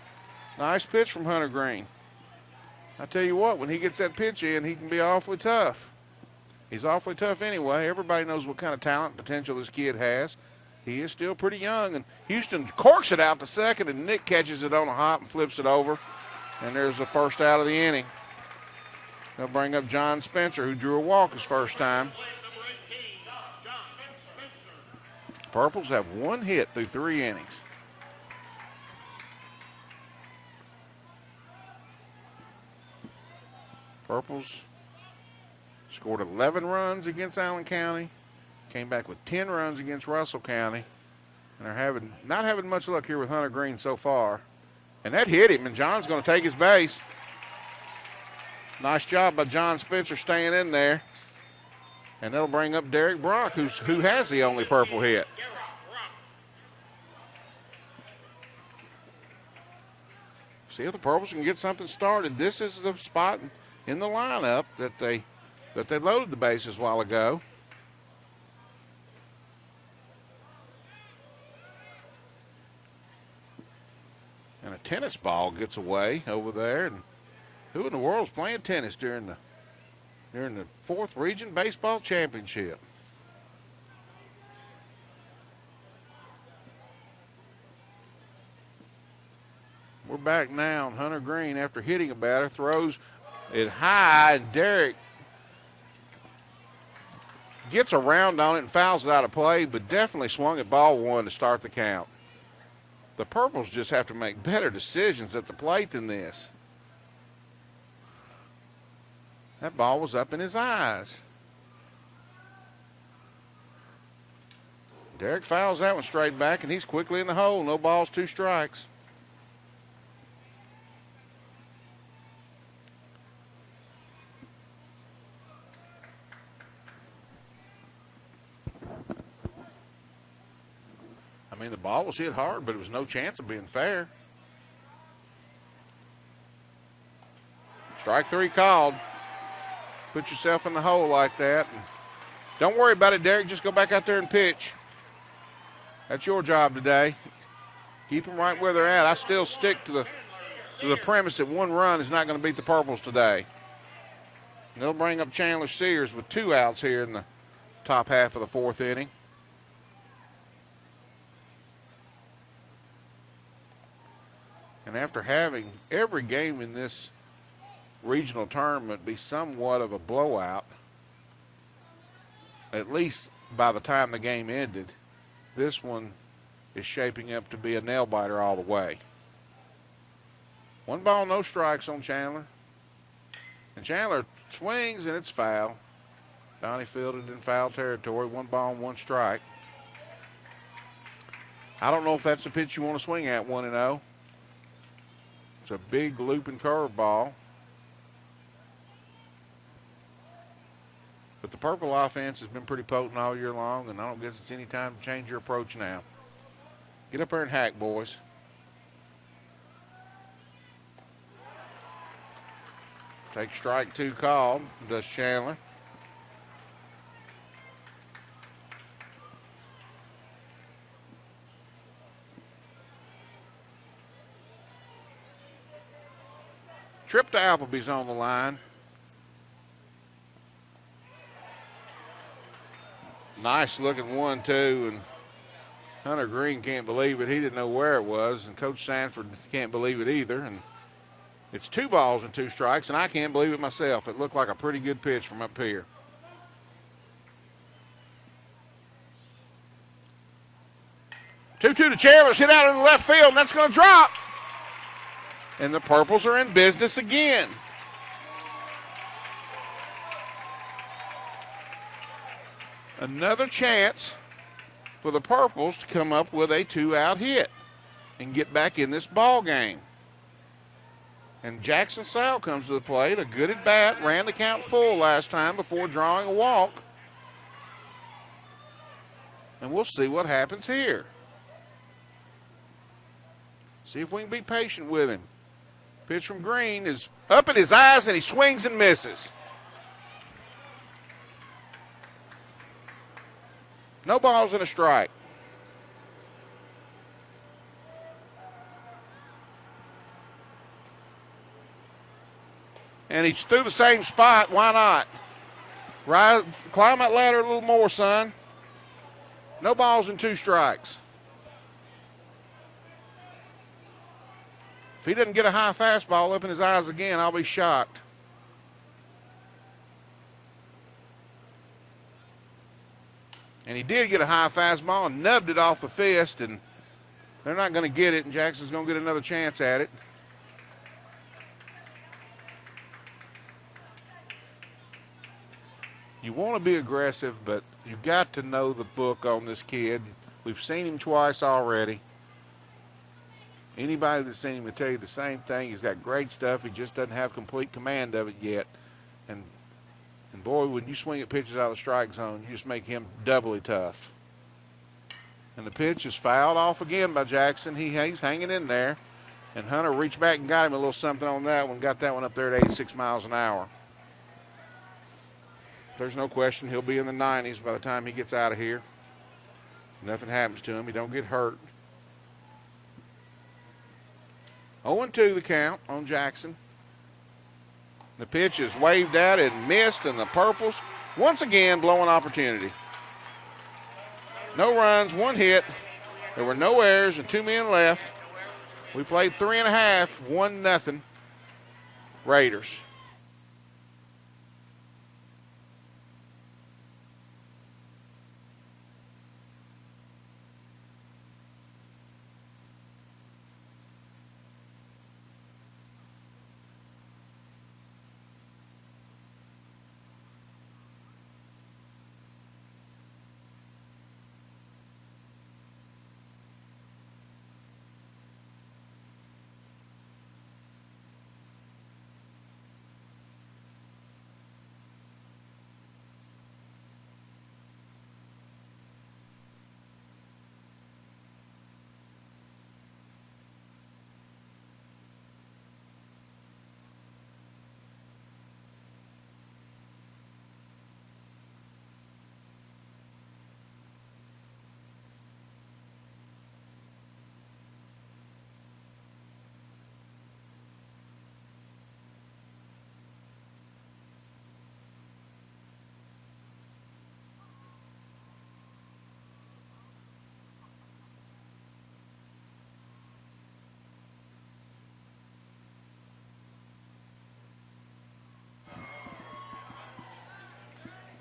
Nice pitch from Hunter Green. I tell you what, when he gets that pitch in, he can be awfully tough. He's awfully tough anyway. Everybody knows what kind of talent and potential this kid has. He is still pretty young, and Houston corks it out to second, and Nick catches it on a hop and flips it over. And there's the first out of the inning. They'll bring up John Spencer, who drew a walk his first time. Purples have 1 hit through 3 innings. Purples scored 11 runs against Allen County, came back with 10 runs against Russell County, and they're not having much luck here with Hunter Green so far. And that hit him, and John's going to take his base. Nice job by John Spencer staying in there. And that'll bring up Derek Brock, who has the only purple hit. See if the Purples can get something started. This is the spot in the lineup that they loaded the bases a while ago. And a tennis ball gets away over there. And who in the world is playing tennis during the 4th Region Baseball Championship? We're back now. Hunter Green, after hitting a batter, throws it high, and Derek gets around on it and fouls it out of play, but definitely swung at ball 1 to start the count. The Purples just have to make better decisions at the plate than this. That ball was up in his eyes. Derek fouls that one straight back, and he's quickly in the hole. No balls, 2 strikes. I mean, the ball was hit hard, but it was no chance of being fair. Strike 3 called. Put yourself in the hole like that. And don't worry about it, Derek. Just go back out there and pitch. That's your job today. Keep them right where they're at. I still stick to the premise that 1 run is not going to beat the Purples today. And they'll bring up Chandler Sears with 2 outs here in the top half of the 4th inning. And after having every game in this regional tournament be somewhat of a blowout, at least by the time the game ended, this one is shaping up to be a nail-biter all the way. 1 ball, no strikes on Chandler. And Chandler swings, and it's foul. Donnie fielded in foul territory. 1 ball, 1 strike. I don't know if that's the pitch you want to swing at, 1-0. It's a big looping curveball. But the Purple offense has been pretty potent all year long, and I don't guess it's any time to change your approach now. Get up there and hack, boys. Take strike 2 called, does Chandler. Trip to Appleby's on the line. Nice looking 1-2, and Hunter Green can't believe it. He didn't know where it was, and Coach Sanford can't believe it either. And it's 2 balls and 2 strikes, and I can't believe it myself. It looked like a pretty good pitch from up here. Two-two to Chandler's hit out in the left field, and that's going to drop. And the Purples are in business again. Another chance for the Purples to come up with a 2-out hit and get back in this ball game. And Jackson Sal comes to the plate, a good at bat, ran the count full last time before drawing a walk. And we'll see what happens here. See if we can be patient with him. Pitch from Green is up in his eyes, and he swings and misses. No balls and a strike. And he's through the same spot. Why not? Rise, climb that ladder a little more, son. No balls and 2 strikes. If he doesn't get a high fastball up in his eyes again, I'll be shocked. And he did get a high fastball and nubbed it off the fist, and they're not going to get it, and Jackson's going to get another chance at it. You want to be aggressive, but you've got to know the book on this kid. We've seen him twice already. Anybody that's seen him will tell you the same thing. He's got great stuff. He just doesn't have complete command of it yet. And And, boy, when you swing at pitches out of the strike zone, you just make him doubly tough. And the pitch is fouled off again by Jackson. He's hanging in there. And Hunter reached back and got him a little something on that one, got that one up there at 86 miles an hour. There's no question he'll be in the 90s by the time he gets out of here. Nothing happens to him. He don't get hurt. 0-2 the count on Jackson. The pitch is waved at and missed, and the Purples once again blowing opportunity. No runs, 1 hit. There were no errors and 2 men left. We played 3.5, 1-0 Raiders.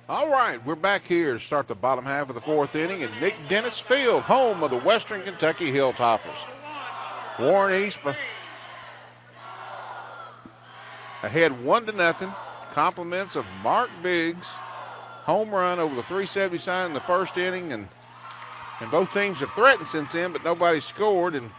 All right, we're back here to start the bottom half of the 4th inning in Nick Dennis Field, home of the Western Kentucky Hilltoppers. Warren East ahead 1-0. Compliments of Mark Biggs' home run over the 370 sign in the 1st inning, and both teams have threatened since then, but nobody scored. And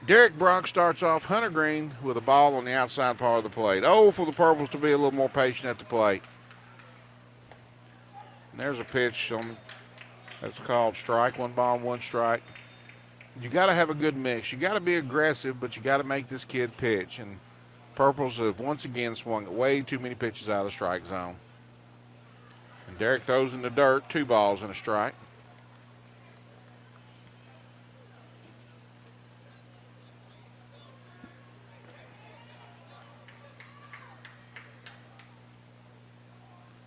Derek Brock starts off Hunter Green with a ball on the outside part of the plate. Oh, for the Purples to be a little more patient at the plate. And there's a pitch that's called strike. 1 ball, 1 strike. You got to have a good mix. You got to be aggressive, but you got to make this kid pitch. And Purples have once again swung at way too many pitches out of the strike zone. And Derek throws in the dirt. 2 balls and a strike.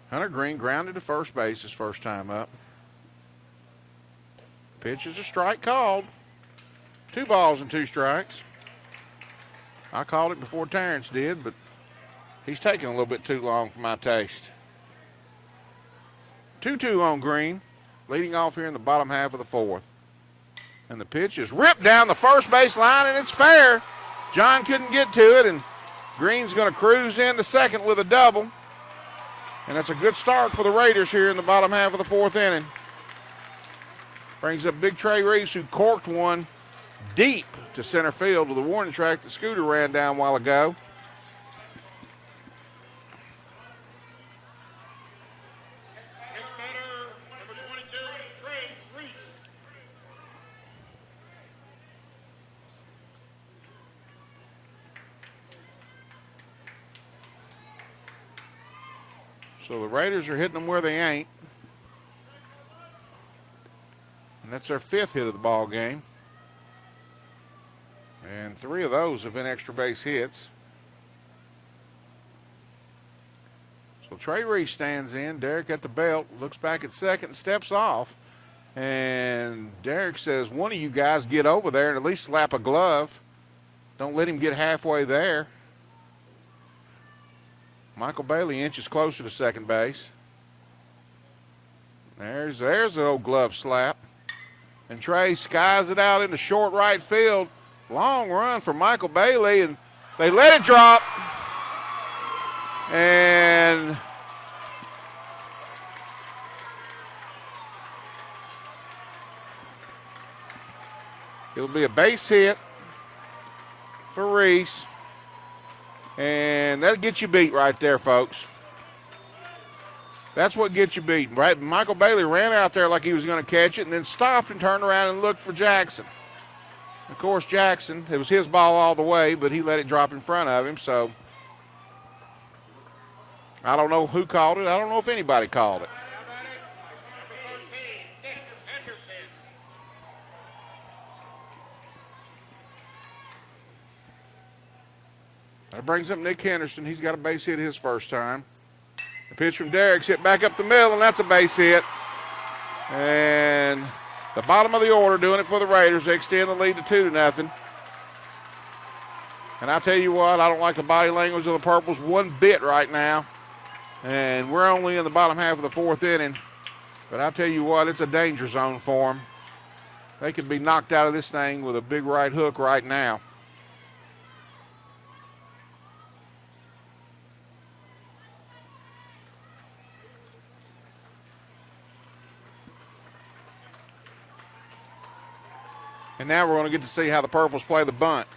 Hunter Green grounded to first base his first time up. Pitch is a strike called. 2 balls and 2 strikes. I called it before Terrence did, but he's taking a little bit too long for my taste. 2-2 on Green, leading off here in the bottom half of the 4th. And the pitch is ripped down the first base line, and it's fair. John couldn't get to it, and Green's going to cruise in the second with a double. And that's a good start for the Raiders here in the bottom half of the 4th inning. Brings up Big Trey Reeves, who corked one deep to center field with a warning track that Scooter ran down a while ago. So the Raiders are hitting them where they ain't. And that's their 5th hit of the ball game. And 3 of those have been extra base hits. So Trey Reese stands in. Derek at the belt, looks back at second, steps off. And Derek says, one of you guys get over there and at least slap a glove. Don't let him get halfway there. Michael Bailey inches closer to second base. There's the old glove slap. And Trey skies it out into short right field. Long run for Michael Bailey, and they let it drop. And it'll be a base hit for Reese. And that'll get you beat right there, folks. That's what gets you beat. Right? Michael Bailey ran out there like he was going to catch it and then stopped and turned around and looked for Jackson. Of course, Jackson, it was his ball all the way, but he let it drop in front of him. So I don't know who called it. I don't know if anybody called it. That brings up Nick Henderson. He's got a base hit his first time. The pitch from Derrick's hit back up the middle, and that's a base hit. And the bottom of the order doing it for the Raiders. They extend the lead to 2-0. And I tell you what, I don't like the body language of the Purples one bit right now. And we're only in the bottom half of the fourth inning. But I tell you what, it's a danger zone for them. They could be knocked out of this thing with a big right hook right now. And now we're going to get to see how the Purples play the bunt.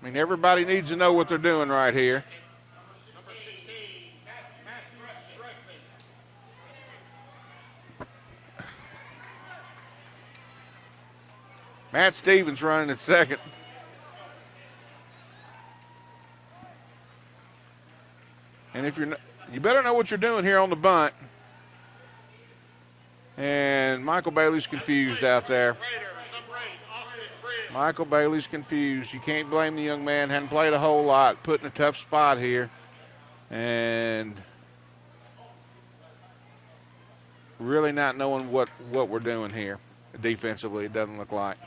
I mean, everybody needs to know what they're doing right here. Matt Stevens running at second. And if you better know what you're doing here on the bunt. And Michael Bailey's confused out there. Michael Bailey's confused. You can't blame the young man. Hadn't played a whole lot. Put in a tough spot here. And really not knowing what we're doing here. Defensively, it doesn't look like.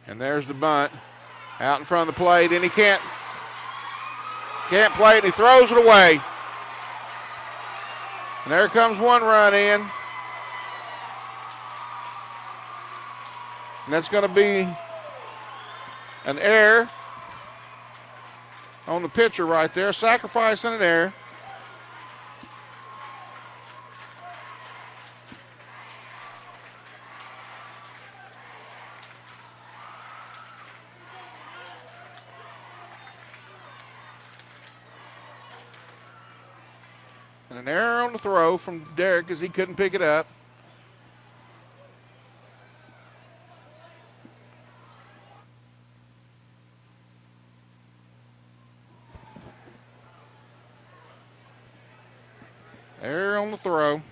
And there's the bunt. Out in front of the plate, and he can't play it, and he throws it away. And there comes one run in. And that's going to be an error on the pitcher right there. Sacrifice and an error. And an error on the throw from Derrick as he couldn't pick it up. Error on the throw.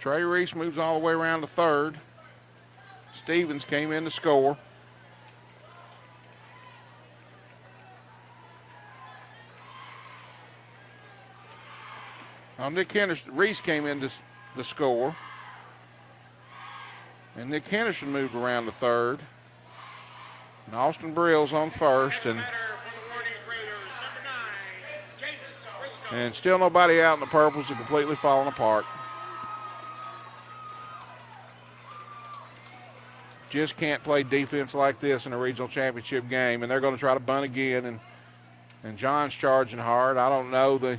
Trey Reese moves all the way around to third. Stevens came in to score. Nick Henderson, Reese came in to score. And Nick Henderson moved around to third. And Austin Brill's on first. And still nobody out in the Purples are completely falling apart. Just can't play defense like this in a regional championship game. And they're going to try to bunt again. And John's charging hard. I don't know.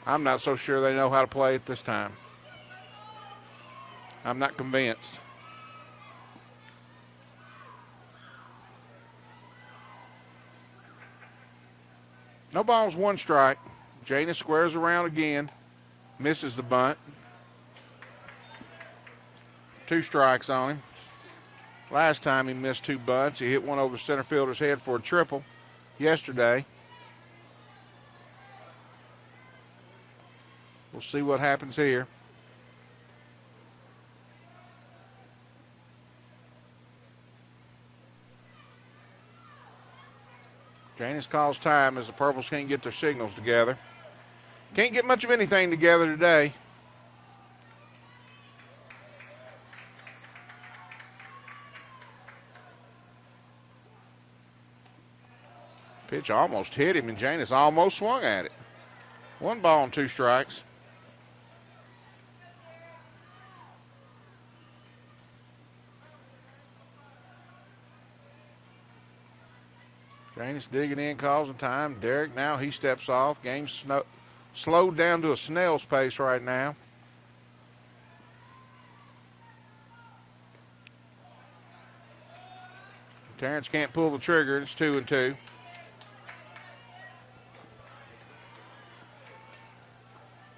I'm not so sure they know how to play it this time. I'm not convinced. No balls, one strike. Janos squares around again. Misses the bunt. 2 strikes on him. Last time he missed 2 bunts. He hit one over center fielder's head for a triple yesterday. We'll see what happens here. Janos calls time as the Purples can't get their signals together. Can't get much of anything together today. Pitch almost hit him, and Janos almost swung at it. 1 ball and 2 strikes. Janos digging in, causing time. Derrick now, he steps off. Game's slowed down to a snail's pace right now. Terrence can't pull the trigger. It's 2-2.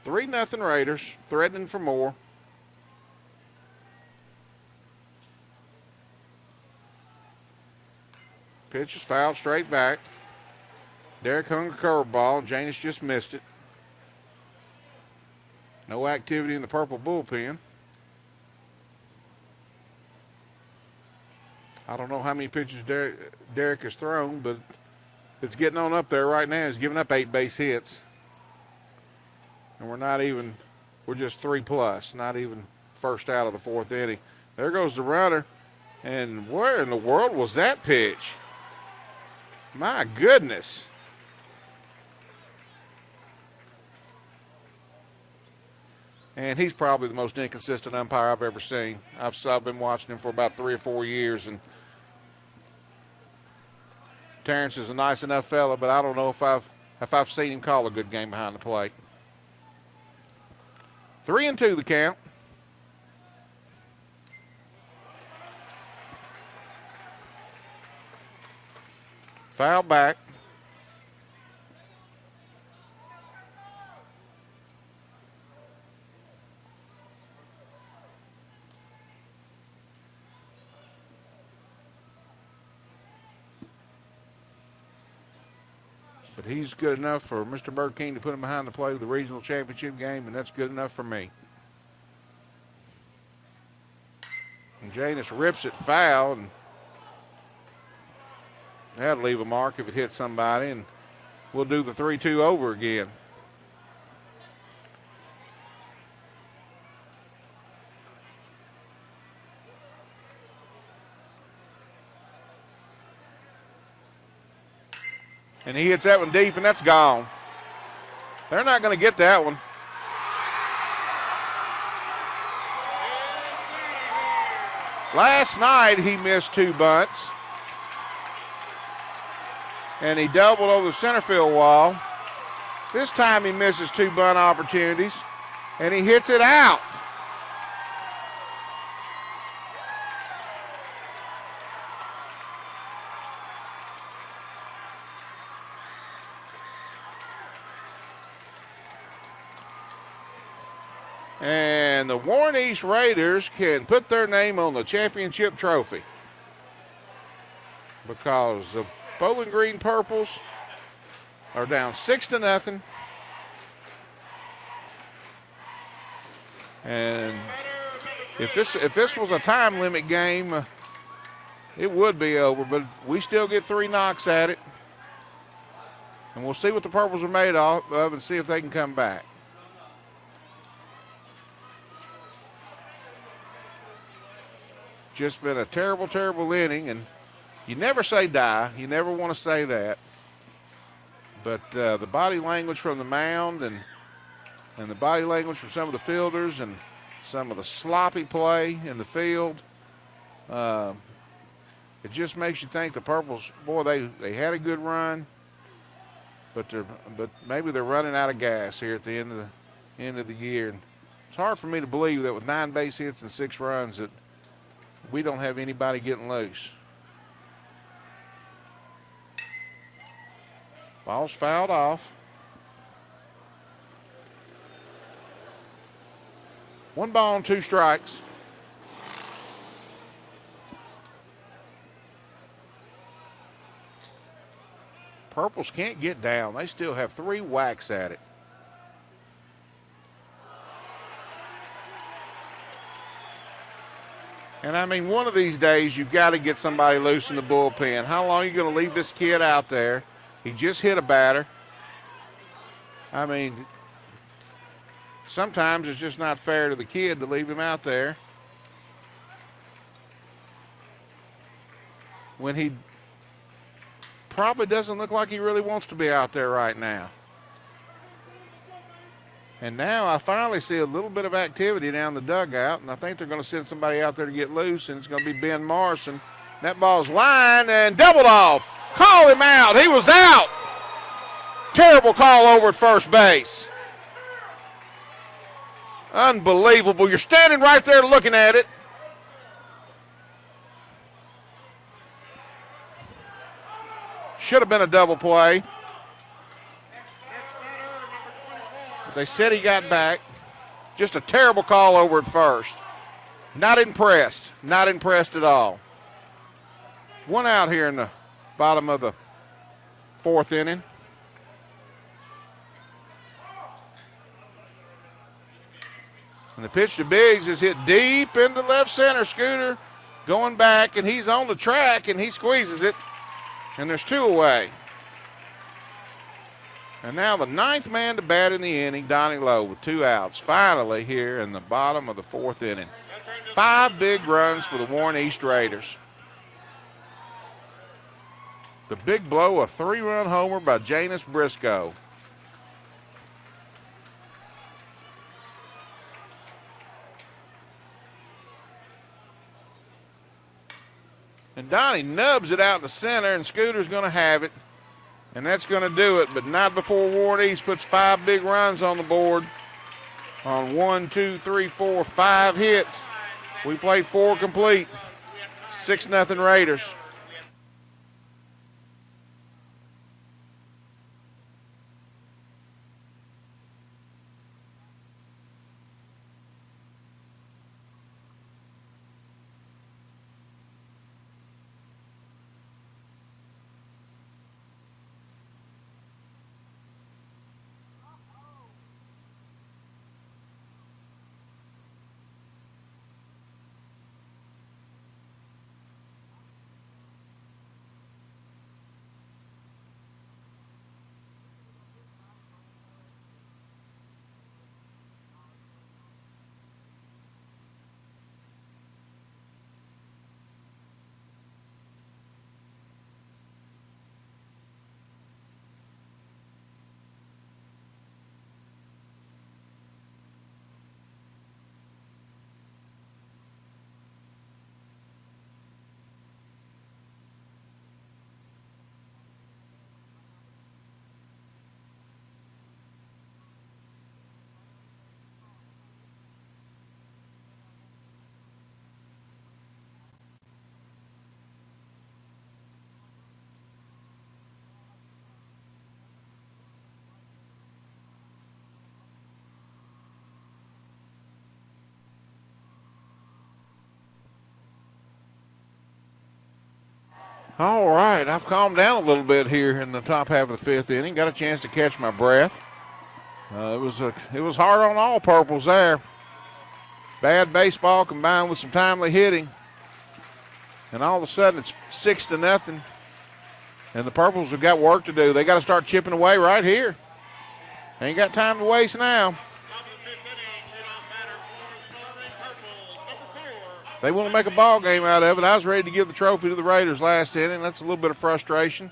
Three nothing Raiders, threatening for more. Pitch is fouled straight back. Derek hung a curveball, and Janos just missed it. No activity in the purple bullpen. I don't know how many pitches Derek has thrown, but it's getting on up there right now. He's giving up 8 base hits. And we're just 3+, not even first out of the 4th inning. There goes the runner. And where in the world was that pitch? My goodness. And he's probably the most inconsistent umpire I've ever seen. I've been watching him for about 3 or 4 years, and Terrence is a nice enough fella, but I don't know if I've seen him call a good game behind the plate. 3-2 the count. Foul back. But he's good enough for Mr. Burkeen to put him behind the plate of the regional championship game, and that's good enough for me. And Janos rips it foul, and that'll leave a mark if it hits somebody, and we'll do the 3-2 over again. And he hits that one deep, and that's gone. They're not going to get that one. Last night he missed 2 bunts. And he doubled over the center field wall. This time he misses 2 bunt opportunities, and he hits it out. And the Warren East Raiders can put their name on the championship trophy because the Bowling Green Purples are down 6-0. And if this was a time limit game, it would be over, but we still get 3 knocks at it. And we'll see what the Purples are made of and see if they can come back. Just been a terrible, terrible inning, and you never say die. You never want to say that. But the body language from the mound and the body language from some of the fielders and some of the sloppy play in the field, it just makes you think the Purples, boy, they had a good run, but maybe they're running out of gas here at the end of the year. And it's hard for me to believe that with 9 base hits and 6 runs that we don't have anybody getting loose. Ball's fouled off. 1 ball and 2 strikes. Purples can't get down. They still have 3 whacks at it. And, I mean, one of these days you've got to get somebody loose in the bullpen. How long are you going to leave this kid out there? He just hit a batter. I mean, sometimes it's just not fair to the kid to leave him out there when he probably doesn't look like he really wants to be out there right now. And now I finally see a little bit of activity down the dugout, and I think they're going to send somebody out there to get loose, and it's going to be Ben Morrison. That ball's lined and doubled off. Call him out. He was out. Terrible call over at first base. Unbelievable. You're standing right there looking at it. Should have been a double play. But they said he got back. Just a terrible call over at first. Not impressed. Not impressed at all. One out here in the bottom of the fourth inning. And the pitch to Biggs is hit deep into left center. Scooter going back, and he's on the track, and he squeezes it. And there's two away. And now the ninth man to bat in the inning, Donnie Lowe, with two outs. Finally here in the bottom of the fourth inning. 5 big runs for the Warren East Raiders. The big blow, a 3-run homer by Janos Briscoe. And Donnie nubs it out in the center, and Scooter's going to have it. And that's going to do it, but not before Warren East puts 5 big runs on the board on 1, 2, 3, 4, 5 hits. We played 4 complete. 6-0 Raiders. All right, I've calmed down a little bit here in the top half of the 5th inning. Got a chance to catch my breath. It was hard on all purples there. Bad baseball combined with some timely hitting. And all of a sudden it's 6-0. And the purples have got work to do. They got to start chipping away right here. Ain't got time to waste now. They want to make a ball game out of it. I was ready to give the trophy to the Raiders last inning. That's a little bit of frustration.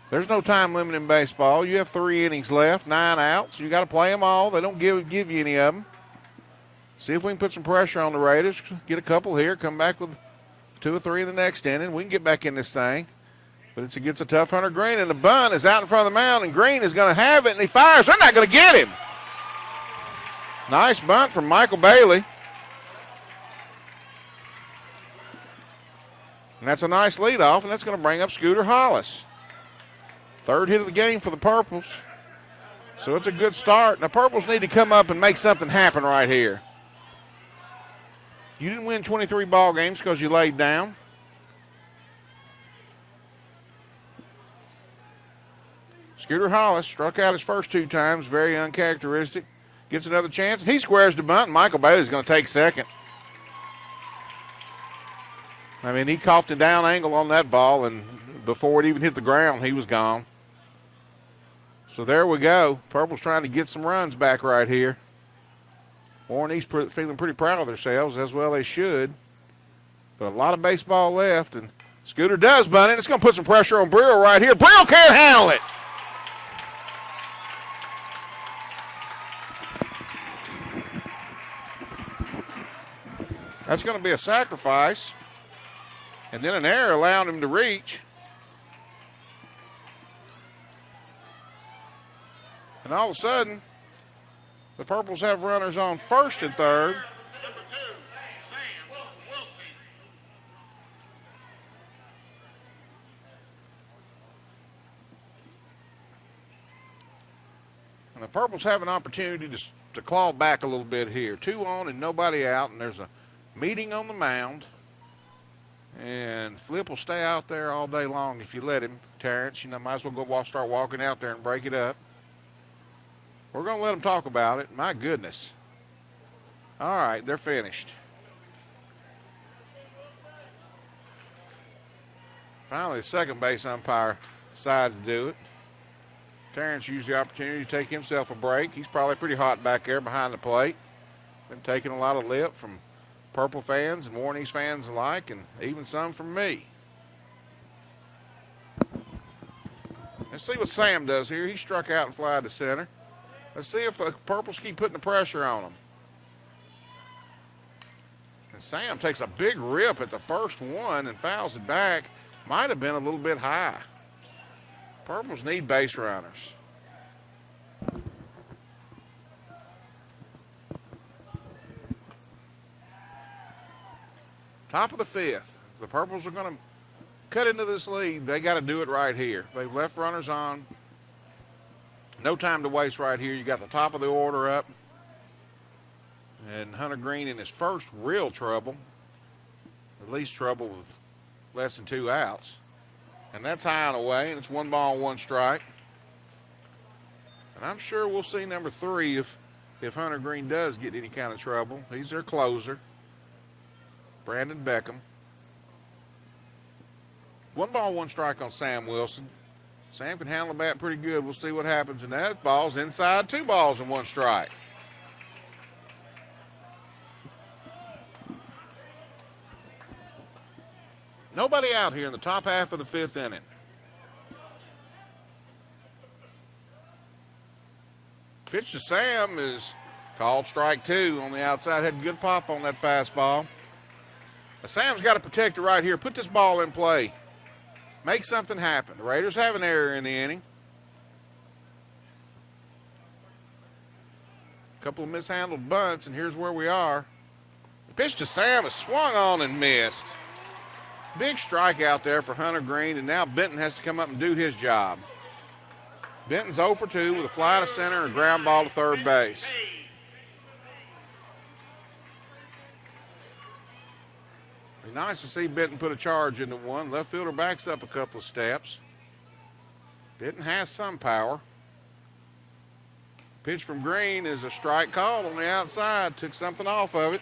There's no time limit in baseball. You have 3 innings left, 9 outs. You got to play them all. They don't give you any of them. See if we can put some pressure on the Raiders. Get a couple here. Come back with 2 or 3 in the next inning. We can get back in this thing. But it's against a tough Hunter Green, and the bunt is out in front of the mound, and Green is going to have it, and he fires. They're not going to get him. Nice bunt from Michael Bailey. And that's a nice leadoff, and that's going to bring up Scooter Hollis. 3rd hit of the game for the Purples. So it's a good start. And the Purples need to come up and make something happen right here. You didn't win 23 ball games because you laid down. Scooter Hollis struck out his first 2 times, very uncharacteristic. Gets another chance. He squares the bunt, and Michael Bailey's going to take second. I mean, he caught the down angle on that ball, and before it even hit the ground, he was gone. So there we go. Purple's trying to get some runs back right here. Warren East feeling pretty proud of themselves, as well they should. But a lot of baseball left, and Scooter does bunt it. It's going to put some pressure on Brill right here. Brill can't handle it. That's going to be a sacrifice. And then an error allowed him to reach. And all of a sudden, the Purples have runners on 1st and 3rd. the Purples have an opportunity to claw back a little bit here. 2 on and nobody out, and there's a meeting on the mound. And Flip will stay out there all day long if you let him. Terrence, might as well go start walking out there and break it up. We're going to let them talk about it. My goodness. All right, they're finished. Finally, the second base umpire decided to do it. Terrence used the opportunity to take himself a break. He's probably pretty hot back there behind the plate. Been taking a lot of lip from Purple fans and Warren East fans alike, and even some from me. Let's see what Sam does here. He struck out and flied to center. Let's see if the Purples keep putting the pressure on him. And Sam takes a big rip at the first one and fouls it back. Might have been a little bit high. Purples need base runners. Top of the 5th. The Purples are going to cut into this lead. They got to do it right here. They've left runners on. No time to waste right here. You got the top of the order up. And Hunter Green in his first real trouble. At least trouble with less than 2 outs. And that's high and away, and it's 1 ball, 1 strike. And I'm sure we'll see number 3 if Hunter Green does get any kind of trouble. He's their closer, Brandon Beckham. 1 ball, 1 strike on Sam Wilson. Sam can handle the bat pretty good. We'll see what happens. And that ball's inside, 2 balls and 1 strike. Nobody out here in the top half of the 5th inning. Pitch to Sam is called strike 2 on the outside. Had a good pop on that fastball. Now Sam's got to protect it right here. Put this ball in play. Make something happen. The Raiders have an error in the inning. A couple of mishandled bunts, and here's where we are. The pitch to Sam is swung on and missed. Big strikeout there for Hunter Green, and now Benton has to come up and do his job. Benton's 0 for 2 with a fly to center and a ground ball to third base. Be nice to see Benton put a charge into one. Left fielder backs up a couple of steps. Benton has some power. Pitch from Green is a strike called on the outside. Took something off of it.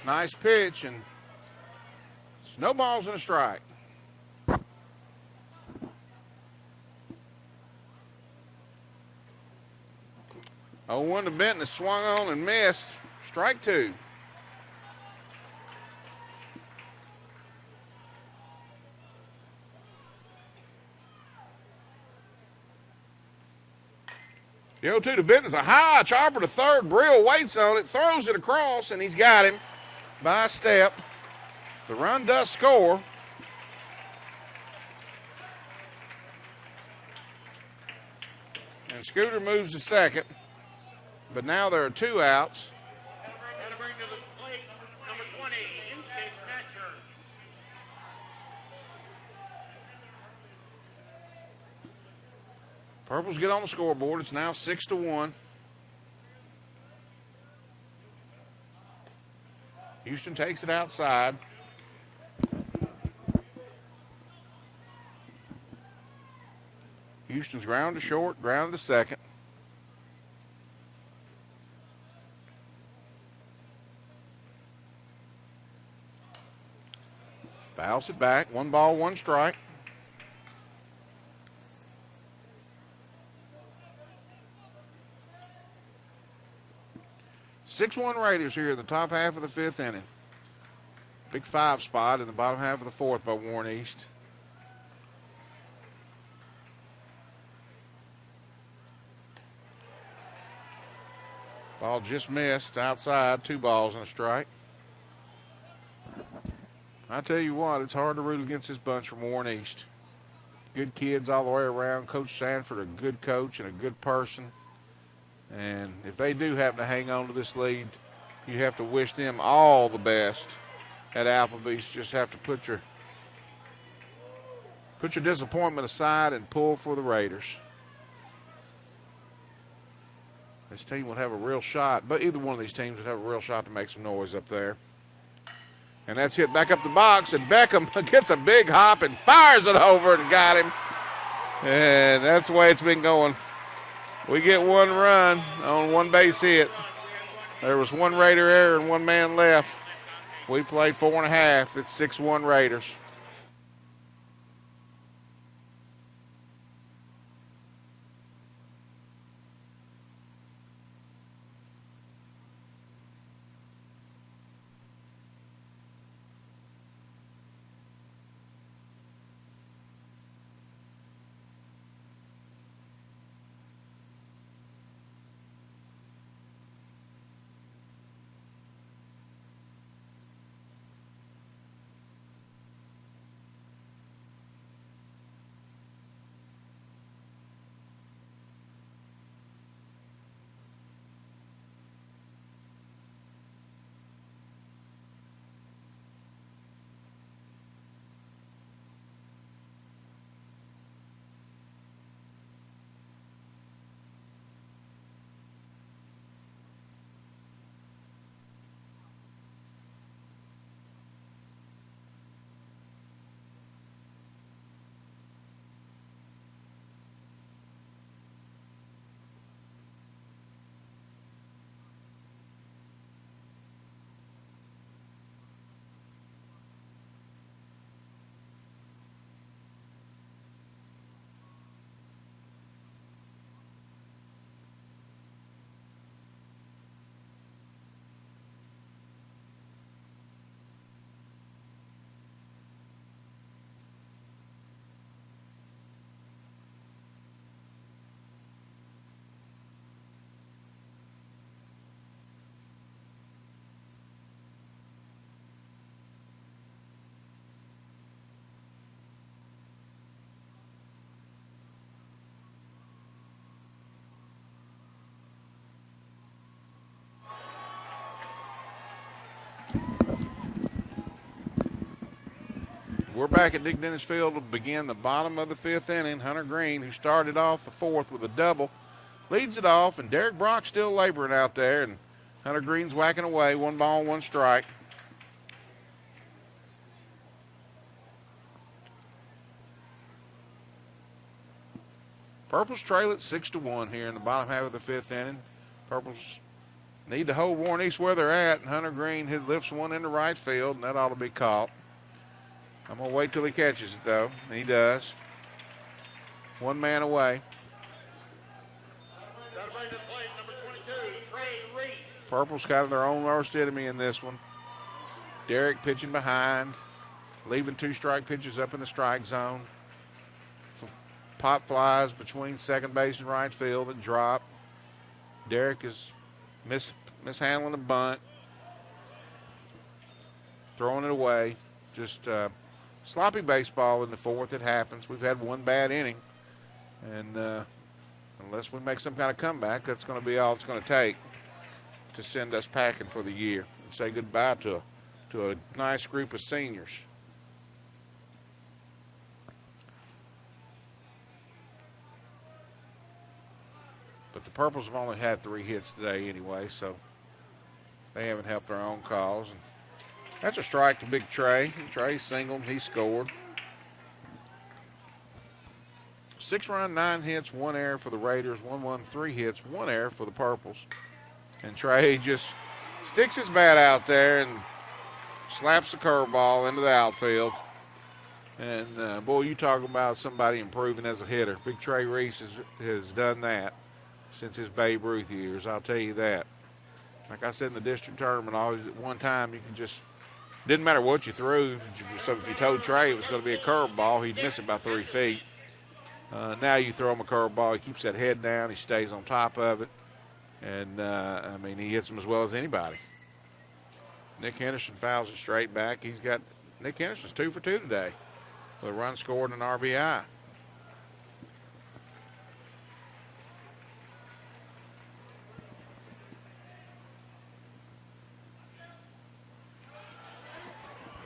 Nice pitch, and no balls and a strike. 0-1 to Benton is swung on and missed. Strike 2. The 0-2 to Benton's a high chopper to third. Brill waits on it, throws it across, and he's got him by a step. The run does score. And Scooter moves to second. But now there are 2 outs. That'll bring to the plate number 20, instinct catcher. Purples get on the scoreboard. It's now 6-1. Houston takes it outside. Houston's ground to short, ground to second. Fouls it back. 1 ball, 1 strike. Six-1 Raiders here in the top half of the 5th inning. Big 5 spot in the bottom half of the 4th by Warren East. Ball just missed outside. 2 balls and a strike. I tell you what, it's hard to root against this bunch from Warren East. Good kids all the way around. Coach Sanford, a good coach and a good person. And if they do happen to hang on to this lead, you have to wish them all the best at Applebee's. Just have to put your disappointment aside and pull for the Raiders. this team would have a real shot, but either one of these teams would have a real shot to make some noise up there. And that's hit back up the box, and Beckham gets a big hop and fires it over and got him. And that's the way it's been going. We get one run on one base hit. There was one Raider error and one man left. We played 4.5. It's 6-1 Raiders. We're back at Dick Dennis Field to begin the bottom of the 5th inning. Hunter Green, who started off the 4th with a double, leads it off, and Derek Brock's still laboring out there, and Hunter Green's whacking away. 1 ball, 1 strike. Purples trail at 6-1 here in the bottom half of the 5th inning. Purples need to hold Warren East where they're at, and Hunter Green lifts one into right field, and that ought to be caught. I'm going to wait till he catches it, though. And he does. 1 man away. Purple's got their own worst enemy in this one. Derek pitching behind, leaving 2 strike pitches up in the strike zone. Pop flies between second base and right field and drop. Derek is mishandling the bunt, throwing it away. Just sloppy baseball in the 4th. It happens. We've had 1 bad inning, and unless we make some kind of comeback, that's going to be all it's going to take to send us packing for the year and say goodbye to a nice group of seniors. But the Purples have only had 3 hits today anyway, so they haven't helped their own cause. And that's a strike to Big Trey. Trey singled. He scored. 6 runs, 9 hits, 1 error for the Raiders. 1 3 hits, 1 error for the Purples. And Trey just sticks his bat out there and slaps the curveball into the outfield. And, boy, you talk about somebody improving as a hitter. Big Trey Reese has done that since his Babe Ruth years. I'll tell you that. Like I said in the district tournament, always at one time you can just – didn't matter what you threw. So if you told Trey it was going to be a curveball, he'd miss it by 3 feet. Now you throw him a curveball, he keeps that head down, he stays on top of it. And, I mean, he hits them as well as anybody. Nick Henderson fouls it straight back. Nick Henderson's 2 for 2 today with a run scored and an RBI.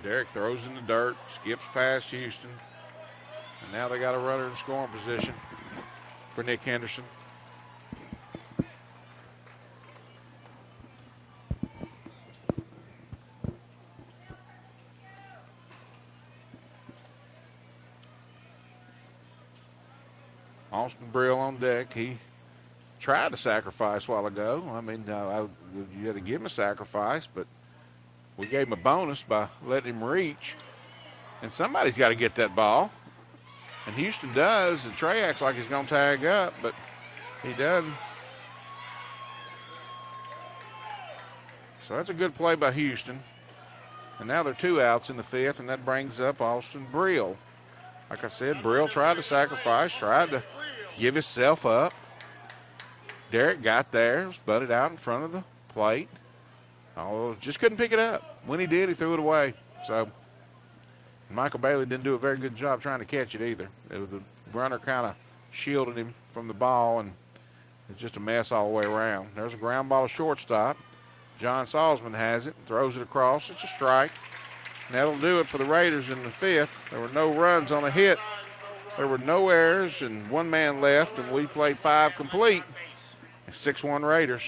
Derek throws in the dirt, skips past Houston. And now they got a runner in scoring position for Nick Henderson. Austin Brill on deck. He tried to sacrifice a while ago. I mean, you had to give him a sacrifice, but we gave him a bonus by letting him reach. And somebody's got to get that ball. And Houston does. And Trey acts like he's going to tag up, but he doesn't. So that's a good play by Houston. And now they're 2 outs in the 5th, and that brings up Austin Brill. Like I said, Brill tried to sacrifice, tried to give himself up. Derek got there, was butted out in front of the plate. Oh, just couldn't pick it up. When he did, he threw it away. So Michael Bailey didn't do a very good job trying to catch it either. The runner kind of shielded him from the ball, and it's just a mess all the way around. There's a ground ball to shortstop. John Salzman has it, throws it across. It's a strike. And that'll do it for the Raiders in the 5th. There were no runs on a hit. There were no errors and 1 man left, and we played 5 complete. 6-1 Raiders.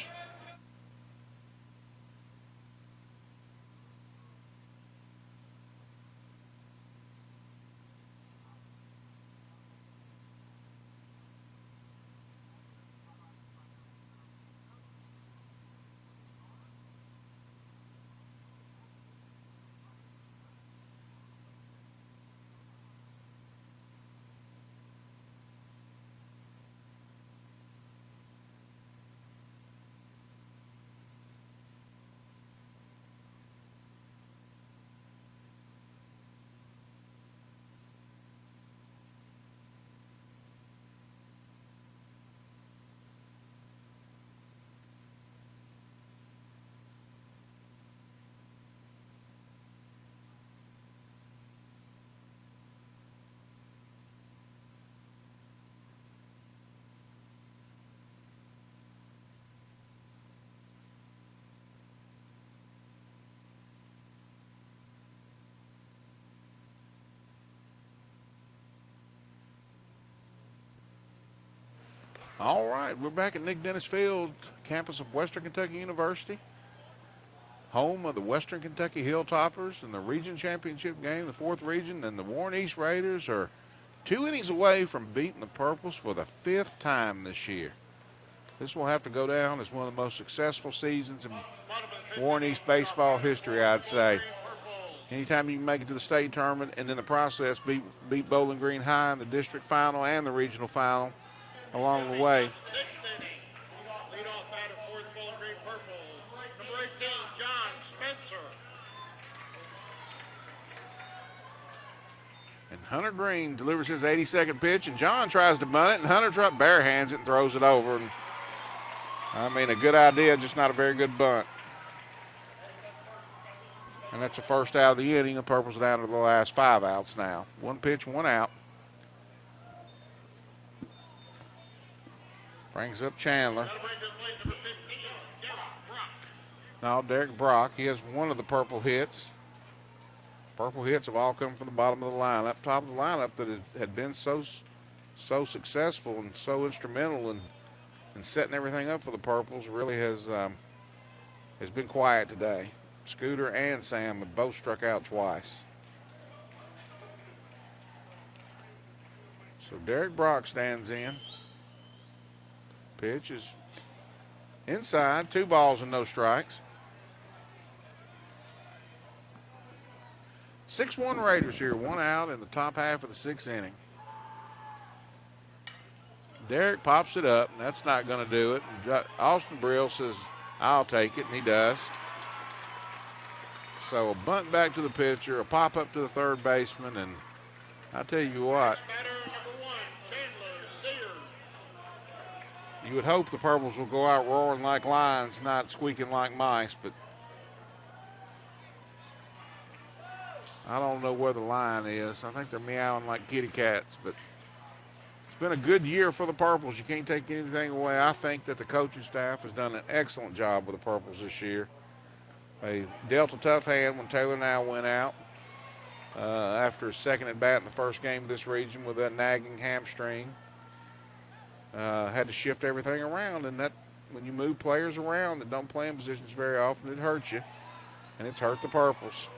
All right, we're back at Nick Dennis Field, campus of Western Kentucky University, home of the Western Kentucky Hilltoppers in the region championship game, the 4th region, and the Warren East Raiders are 2 innings away from beating the Purples for the 5th time this year. This will have to go down as one of the most successful seasons in Warren East baseball history, I'd say. Anytime you can make it to the state tournament and in the process beat Bowling Green High in the district final and the regional final along the way. 6th inning. Leadoff batter for the Bowling Green Purples. Number 18, John Spencer. And Hunter Green delivers his 82nd pitch, and John tries to bunt it, and Hunter bare hands it and throws it over. And I mean, a good idea, just not a very good bunt. And that's the first out of the inning. The Purples are down to the last 5 outs now. 1 pitch, 1 out. Brings up Chandler. Now Derek Brock. He has one of the purple hits. Purple hits have all come from the bottom of the lineup. Top of the lineup that had been so successful and so instrumental in setting everything up for the Purples really has been quiet today. Scooter and Sam have both struck out twice. So Derek Brock stands in. Pitch is inside. 2 balls and no strikes. 6-1 Raiders here. 1 out in the top half of the 6th inning. Derek pops it up, and that's not going to do it. Austin Brill says, I'll take it, and he does. So a bunt back to the pitcher, a pop up to the third baseman, and I tell you what, you would hope the Purples will go out roaring like lions, not squeaking like mice, but I don't know where the line is. I think they're meowing like kitty cats, but it's been a good year for the Purples. You can't take anything away. I think that the coaching staff has done an excellent job with the Purples this year. They dealt a tough hand when Taylor Now went out after his second at bat in the first game of this region with that nagging hamstring. Had to shift everything around, and that when you move players around that don't play in positions very often, it hurts you, and it's hurt the Purples.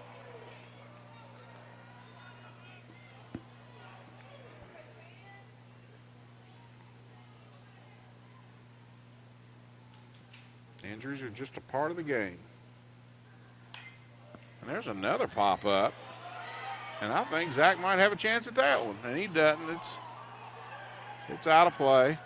Injuries are just a part of the game. And there's another pop-up. And I think Zach might have a chance at that one. And he doesn't. It's out of play.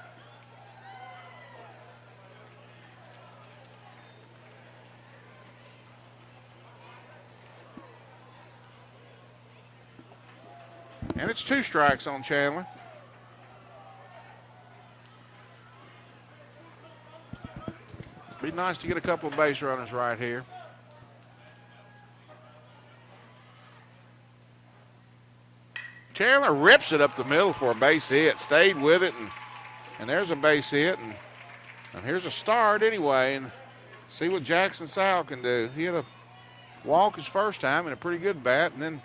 And it's 2 strikes on Chandler. Be nice to get a couple of base runners right here. Chandler rips it up the middle for a base hit. Stayed with it, and there's a base hit. And here's a start anyway. And see what Jackson Sal can do. He had a walk his first time and a pretty good bat, and then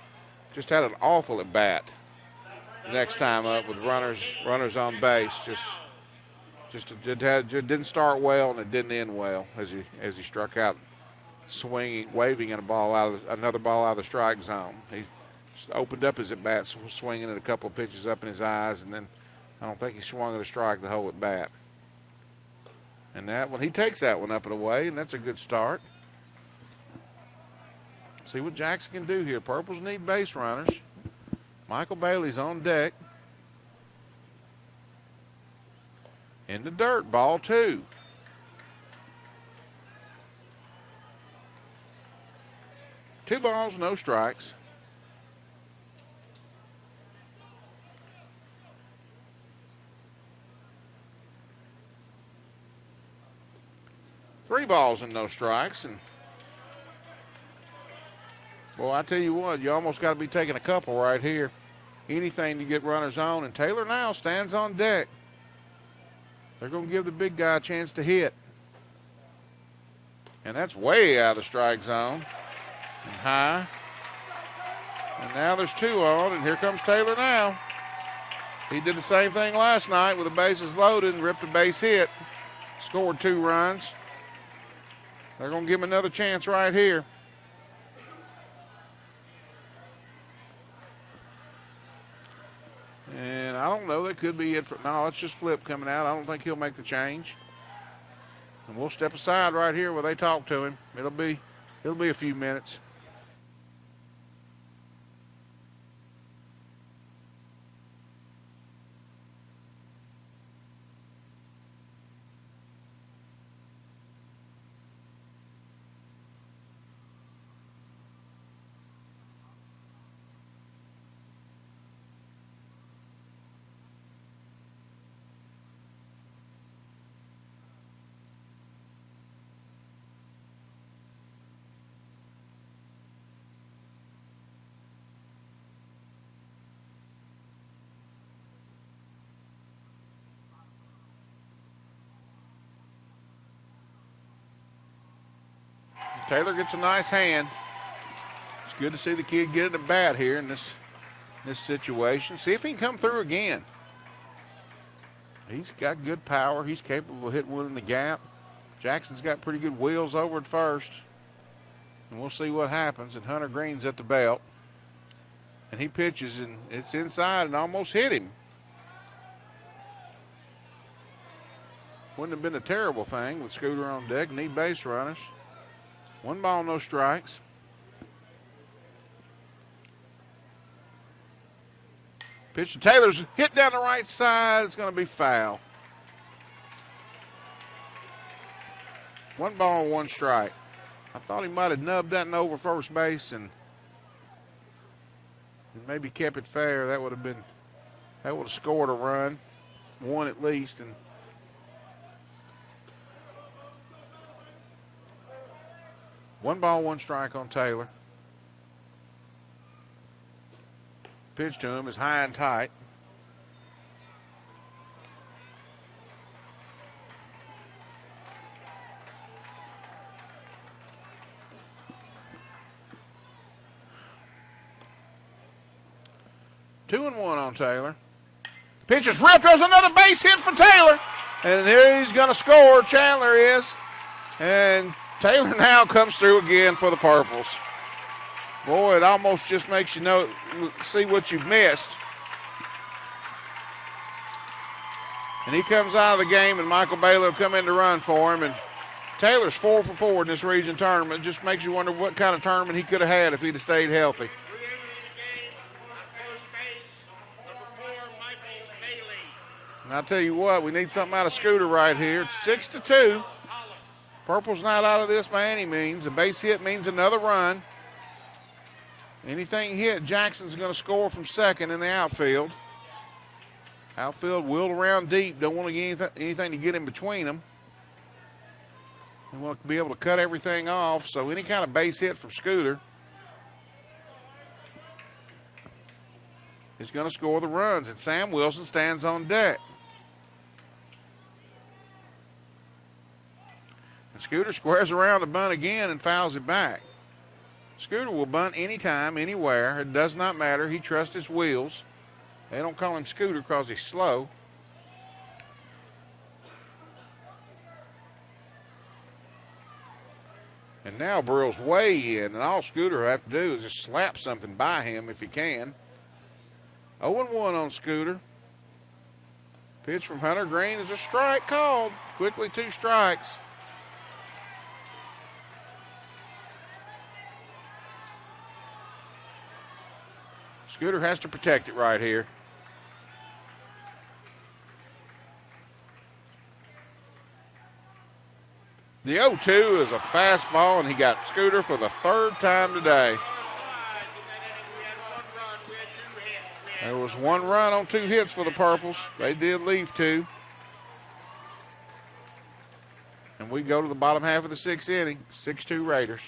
just had an awful at bat next time up with runners on base. Didn't start well, and it didn't end well as he struck out, swinging, waving at another ball out of the strike zone. He just opened up his at bat, swinging at a couple of pitches up in his eyes, and then I don't think he swung at a strike the whole at bat. And that one, he takes that one up and away, and that's a good start. See what Jackson can do here. Purples need base runners. Michael Bailey's on deck. In the dirt, ball 2. Two balls, no strikes. Three balls and no strikes. And boy, I tell you what, you almost got to be taking a couple right here. Anything to get runners on. And Taylor now stands on deck. They're going to give the big guy a chance to hit. And that's way out of the strike zone. And high. And now there's 2 on, and here comes Taylor now. He did the same thing last night with the bases loaded and ripped a base hit. Scored 2 runs. They're going to give him another chance right here. And I don't know, that could be it. No, it's just Flip coming out. I don't think he'll make the change. And we'll step aside right here where they talk to him. It'll be a few minutes. Taylor gets a nice hand. It's good to see the kid get at bat here in this situation. See if he can come through again. He's got good power. He's capable of hitting one in the gap. Jackson's got pretty good wheels over at first. And we'll see what happens. And Hunter Green's at the belt. And he pitches, and it's inside and almost hit him. Wouldn't have been a terrible thing with Scooter on deck. Need base runners. 1 ball, no strikes. Pitch to Taylor's hit down the right side. It's going to be foul. 1 ball, 1 strike. I thought he might have nubbed that one over first base and maybe kept it fair. That would have scored a run, 1 at least. And one ball, 1 strike on Taylor. Pitch to him is high and tight. Two and 1 on Taylor. Pitch is ripped. There's another base hit for Taylor. And here he's going to score. Chandler is. And Taylor now comes through again for the Purples. Boy, it almost just makes you see what you've missed. And he comes out of the game, and Michael Bailey will come in to run for him. And Taylor's 4 for 4 in this region tournament. Just makes you wonder what kind of tournament he could have had if he'd have stayed healthy. Re-entering the game on first base, number 4, Michael Bailey. And I'll tell you what, we need something out of Scooter right here. It's 6-2. Purple's not out of this by any means. A base hit means another run. Anything hit, Jackson's going to score from second in the outfield. Outfield wheeled around deep. Don't want to get anything to get in between them. They want to be able to cut everything off, so any kind of base hit from Scooter is going to score the runs, and Sam Wilson stands on deck. And Scooter squares around the bunt again and fouls it back. Scooter will bunt anytime, anywhere. It does not matter. He trusts his wheels. They don't call him Scooter because he's slow. And now Burrell's way in, and all Scooter will have to do is just slap something by him if he can. 0-1 on Scooter. Pitch from Hunter Green is a strike called. Quickly 2 strikes. Scooter has to protect it right here. The 0-2 is a fastball, and he got Scooter for the 3rd time today. There was 1 run on 2 hits for the Purples. They did leave 2. And we go to the bottom half of the 6th inning. 6-2 Raiders.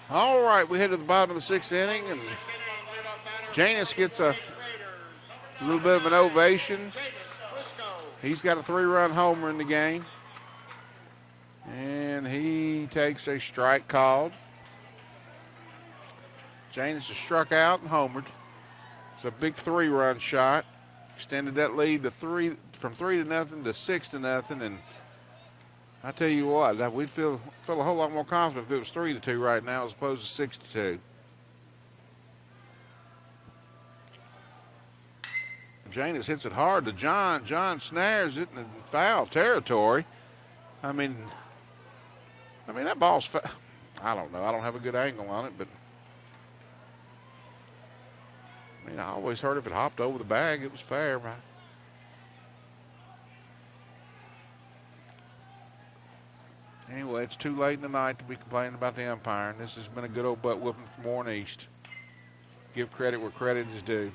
All right, we head to the bottom of the 6th inning, and Janos gets a little bit of an ovation. He's got a 3-run homer in the game, and he takes a strike called. Janos is struck out and homered. It's a big 3-run shot. Extended that lead to from 3-0 to 6-0, and I tell you what, we'd feel a whole lot more confident if it was 3-2 right now as opposed to 6-2. Janos hits it hard to John. John snares it in foul territory. I mean that ball's I don't know. I don't have a good angle on it, but I always heard if it hopped over the bag, it was fair. Right? Anyway, it's too late in the night to be complaining about the umpiring. This has been a good old butt whooping from Warren East. Give credit where credit is due.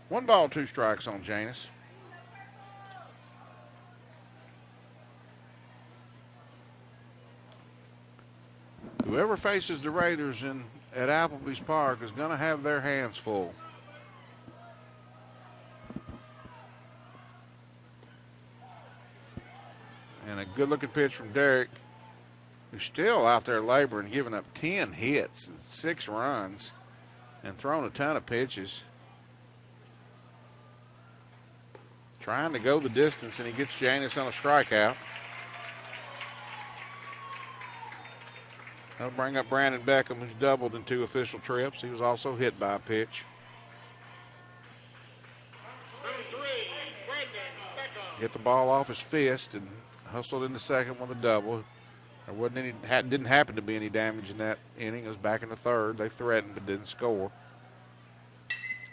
One ball, 2 strikes on Janos. Whoever faces the Raiders at Applebee's Park is going to have their hands full. And a good-looking pitch from Derek, who's still out there laboring, giving up 10 hits and 6 runs and throwing a ton of pitches. Trying to go the distance, and he gets Janos on a strikeout. That'll bring up Brandon Beckham, who's doubled in 2 official trips. He was also hit by a pitch. Number 3, Brandon Beckham. Hit the ball off his fist and hustled into second with a double. There wasn't didn't happen to be any damage in that inning. It was back in the third. They threatened but didn't score.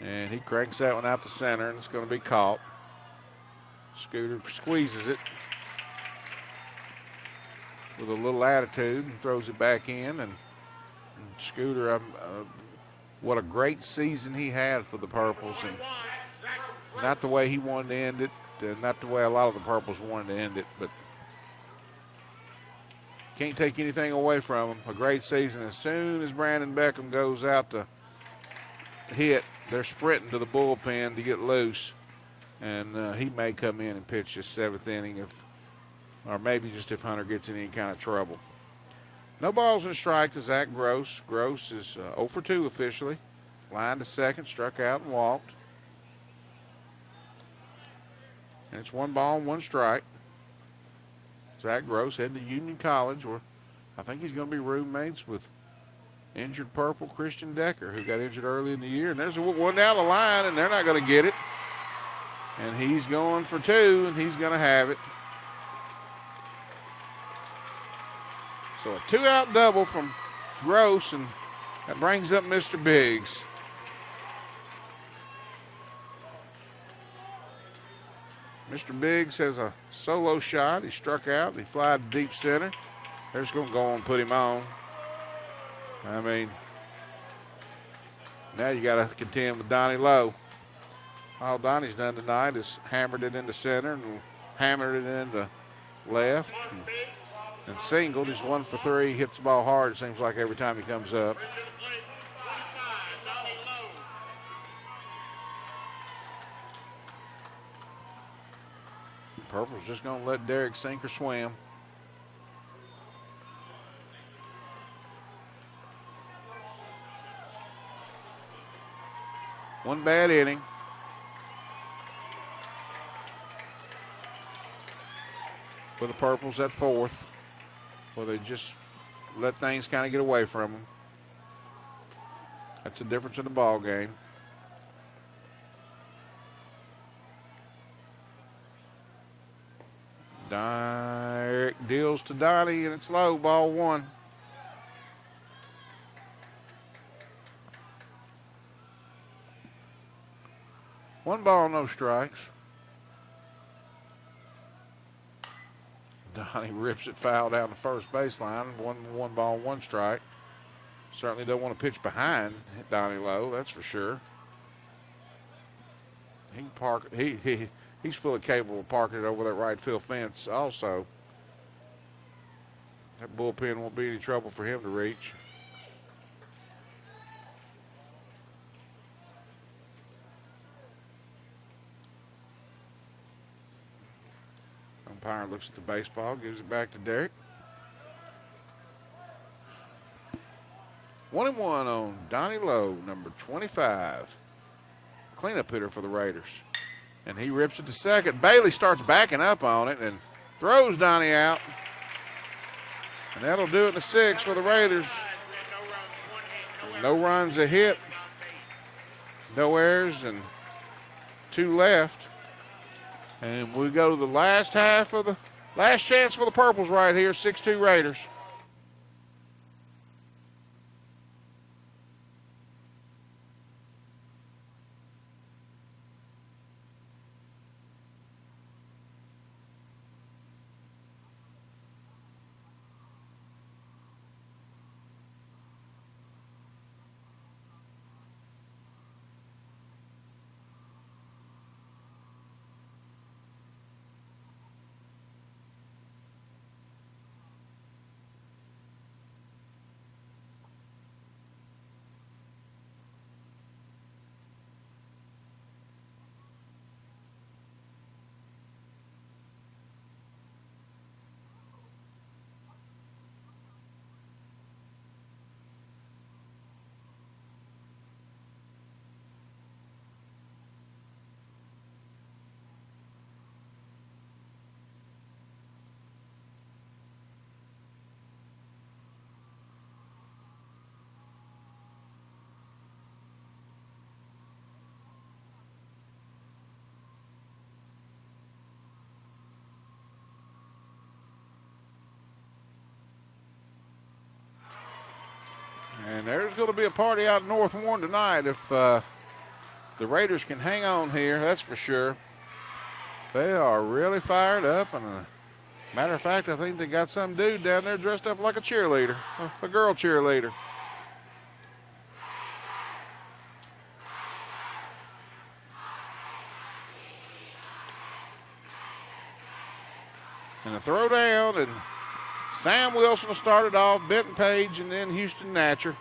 And he cranks that one out to center, and it's going to be caught. Scooter squeezes it with a little attitude and throws it back in. And Scooter, what a great season he had for the Purples, and not the way he wanted to end it, and not the way a lot of the Purples wanted to end it, but can't take anything away from him. A great season. As soon as Brandon Beckham goes out to hit, they're sprinting to the bullpen to get loose, and he may come in and pitch this 7th inning, or maybe just if Hunter gets in any kind of trouble. No balls and a strike to Zach Gross. Gross is 0 for 2 officially. Lined to second, struck out and walked. And it's 1 ball and 1 strike. Zach Gross heading to Union College, where I think he's going to be roommates with injured Purple Christian Decker, who got injured early in the year. And there's one down the line, and they're not going to get it. And he's going for 2, and he's going to have it. So a 2-out double from Gross, and that brings up Mr. Biggs. Mr. Biggs has a solo shot. He struck out. He flied to deep center. They're just going to go on and put him on. I mean, now you got to contend with Donnie Lowe. All Donnie's done tonight is hammered it into center and hammered it into left and singled. He's 1 for 3. Hits the ball hard, it seems like, every time he comes up. Purple's just going to let Derek sink or swim. One bad inning. For the Purples at 4th, where they just let things kind of get away from them. That's the difference in the ball game. Derek deals to Donnie, and it's low, ball 1. One ball, no strikes. Donnie rips it foul down the first baseline. One ball, 1 strike. Certainly don't want to pitch behind Donnie Lowe, that's for sure. He can park. He's fully capable of parking it over that right field fence also. That bullpen won't be any trouble for him to reach. Umpire looks at the baseball, gives it back to Derek. 1-1 on Donnie Lowe, number 25. Cleanup hitter for the Raiders. And he rips it to second. Bailey starts backing up on it and throws Donnie out. And that'll do it in the 6th for the Raiders. No runs, a hit. No errors, and 2 left. And we go to the last half of the last chance for the Purples right here, 6-2 Raiders. And there's going to be a party out in North Warren tonight if the Raiders can hang on here, that's for sure. They are really fired up, and matter of fact, I think they got some dude down there dressed up like a cheerleader, a girl cheerleader. And a throw down, and Sam Wilson will start it off, Benton Page, and then Houston Natcher.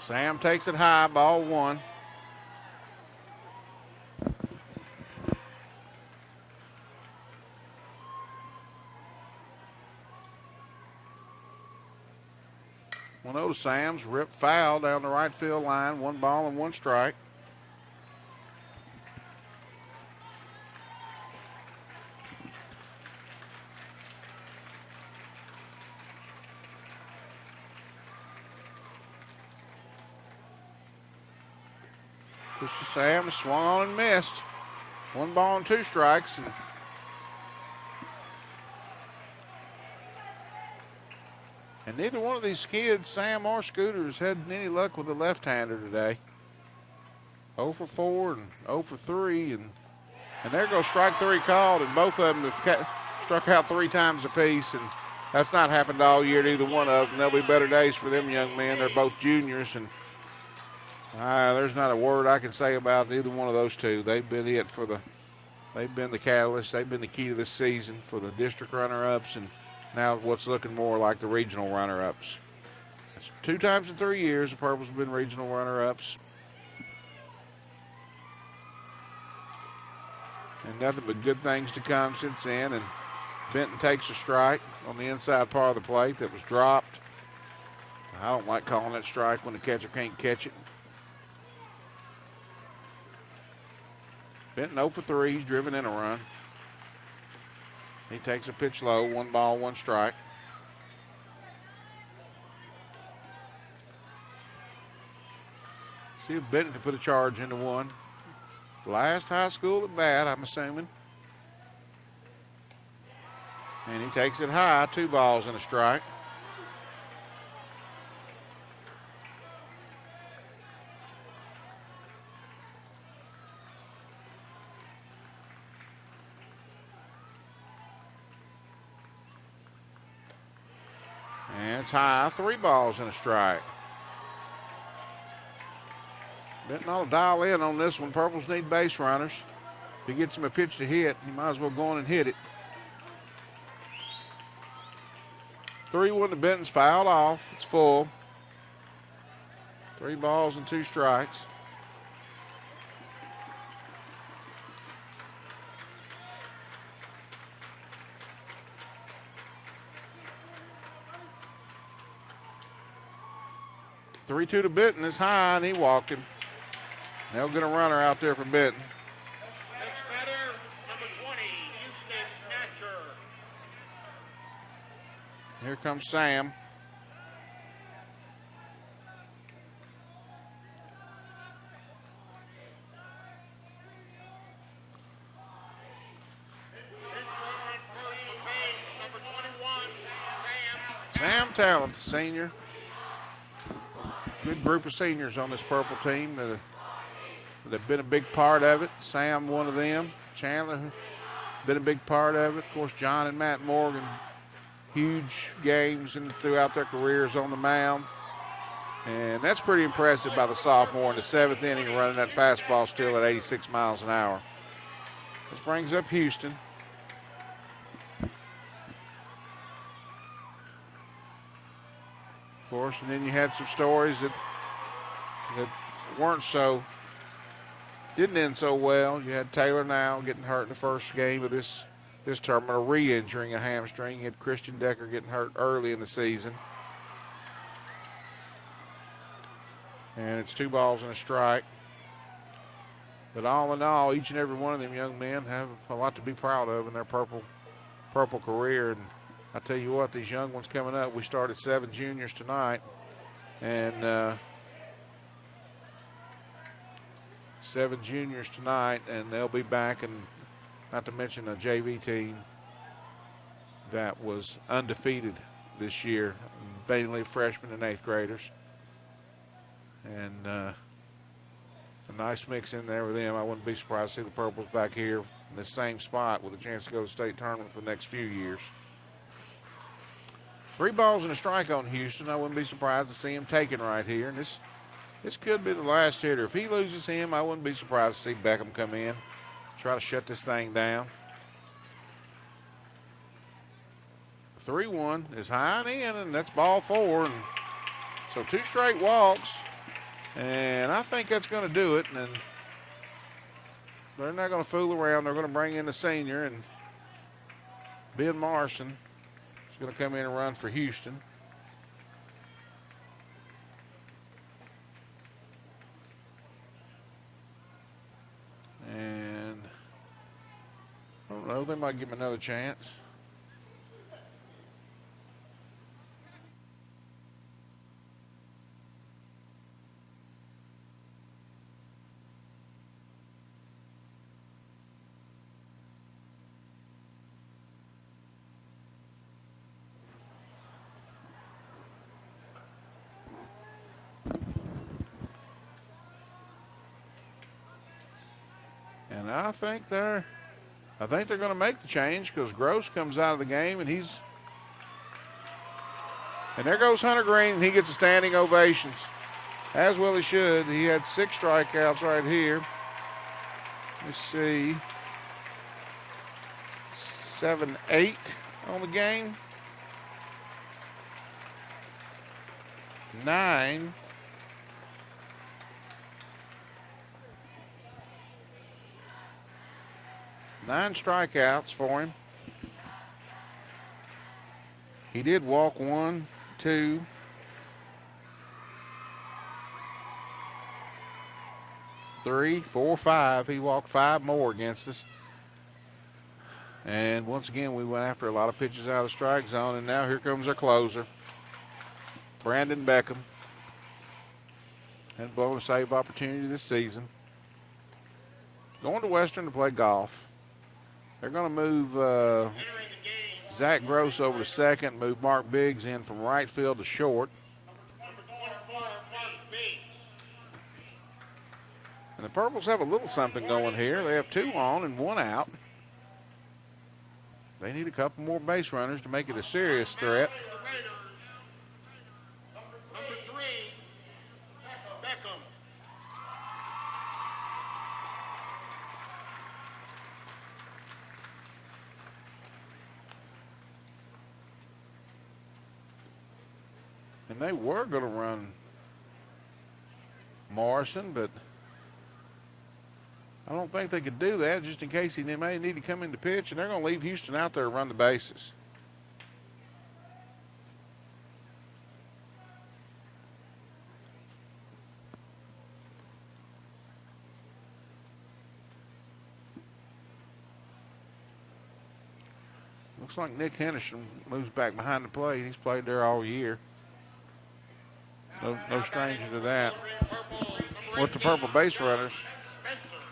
Sam takes it high, ball one. One of Sam's ripped foul down the right field line, 1 ball and 1 strike. Sam swung on and missed. 1 ball and 2 strikes. And neither one of these kids, Sam or Scooter, has had any luck with the left-hander today. 0 for 4 and 0 for 3. And there goes strike 3 called, and both of them have struck out 3 times apiece. And that's not happened all year to either one of them. There'll be better days for them young men. They're both juniors, and there's not a word I can say about either one of those two. They've been they've been the catalyst. They've been the key to this season for the district runner-ups, and now what's looking more like the regional runner-ups. It's 2 times in 3 years the Purples have been regional runner-ups. And nothing but good things to come since then. And Benton takes a strike on the inside part of the plate that was dropped. I don't like calling that strike when the catcher can't catch it. Benton 0 for 3. He's driven in a run. He takes a pitch low, 1 ball, 1 strike. See if Benton can put a charge into one. Last high school at bat, I'm assuming. And he takes it high, 2 balls and a strike. It's high, 3 balls and a strike. Benton ought to dial in on this one. Purples need base runners. If he gets him a pitch to hit, he might as well go on and hit it. 3-1 to Benton's fouled off. It's full. 3 balls and 2 strikes. Three-two to Benton is high, and he walked him. They'll get a runner out there for Benton. Next batter, number 20, Houston Natcher. Here comes Sam. Sam Talent, senior. Good group of seniors on this Purple team that have been a big part of it. Sam, one of them. Chandler, been a big part of it. Of course, John and Matt Morgan, huge games throughout their careers on the mound. And that's pretty impressive by the sophomore in the 7th inning, running that fastball still at 86 miles an hour. This brings up Houston. Of course, and then you had some stories that didn't end so well. You had Taylor now getting hurt in the first game of this tournament, or re-injuring a hamstring. You had Christian Decker getting hurt early in the season. And it's 2 balls and a strike. But all in all, each and every one of them young men have a lot to be proud of in their purple career. And I tell you what, these young ones coming up, we started 7 juniors tonight. And 7 juniors tonight, and they'll be back, and not to mention a JV team that was undefeated this year, mainly freshmen and 8th graders. And a nice mix in there with them. I wouldn't be surprised to see the Purples back here in the same spot with a chance to go to the state tournament for the next few years. 3 balls and a strike on Houston. I wouldn't be surprised to see him taken right here. And this could be the last hitter. If he loses him, I wouldn't be surprised to see Beckham come in, try to shut this thing down. 3-1 is high and in, and that's ball 4. And so 2 straight walks, and I think that's going to do it. And they're not going to fool around. They're going to bring in the senior, and Ben Morrison is going to come in and run for Houston. And I don't know, they might give him another chance. And I think they're going to make the change because Gross comes out of the game, and there goes Hunter Green, and he gets a standing ovations, as well he should. He had 6 strikeouts right here. Let's see, 7-8 on the game, 9. Nine strikeouts for him. He did walk 1, 2, 3, 4, 5. He walked 5 more against us. And once again, we went after a lot of pitches out of the strike zone, and now here comes our closer, Brandon Beckham. Had blown a save opportunity this season. Going to Western to play golf. They're going to move Zach Gross over to second, move Mark Biggs in from right field to short. And the Purples have a little something going here. They have 2 on and 1 out. They need a couple more base runners to make it a serious threat. Number 3, Beckham. And they were going to run Morrison, but I don't think they could do that just in case he may need to come in to pitch, and they're going to leave Houston out there to run the bases. Looks like Nick Henderson moves back behind the plate. He's played there all year. No stranger to that. What the Purple base runners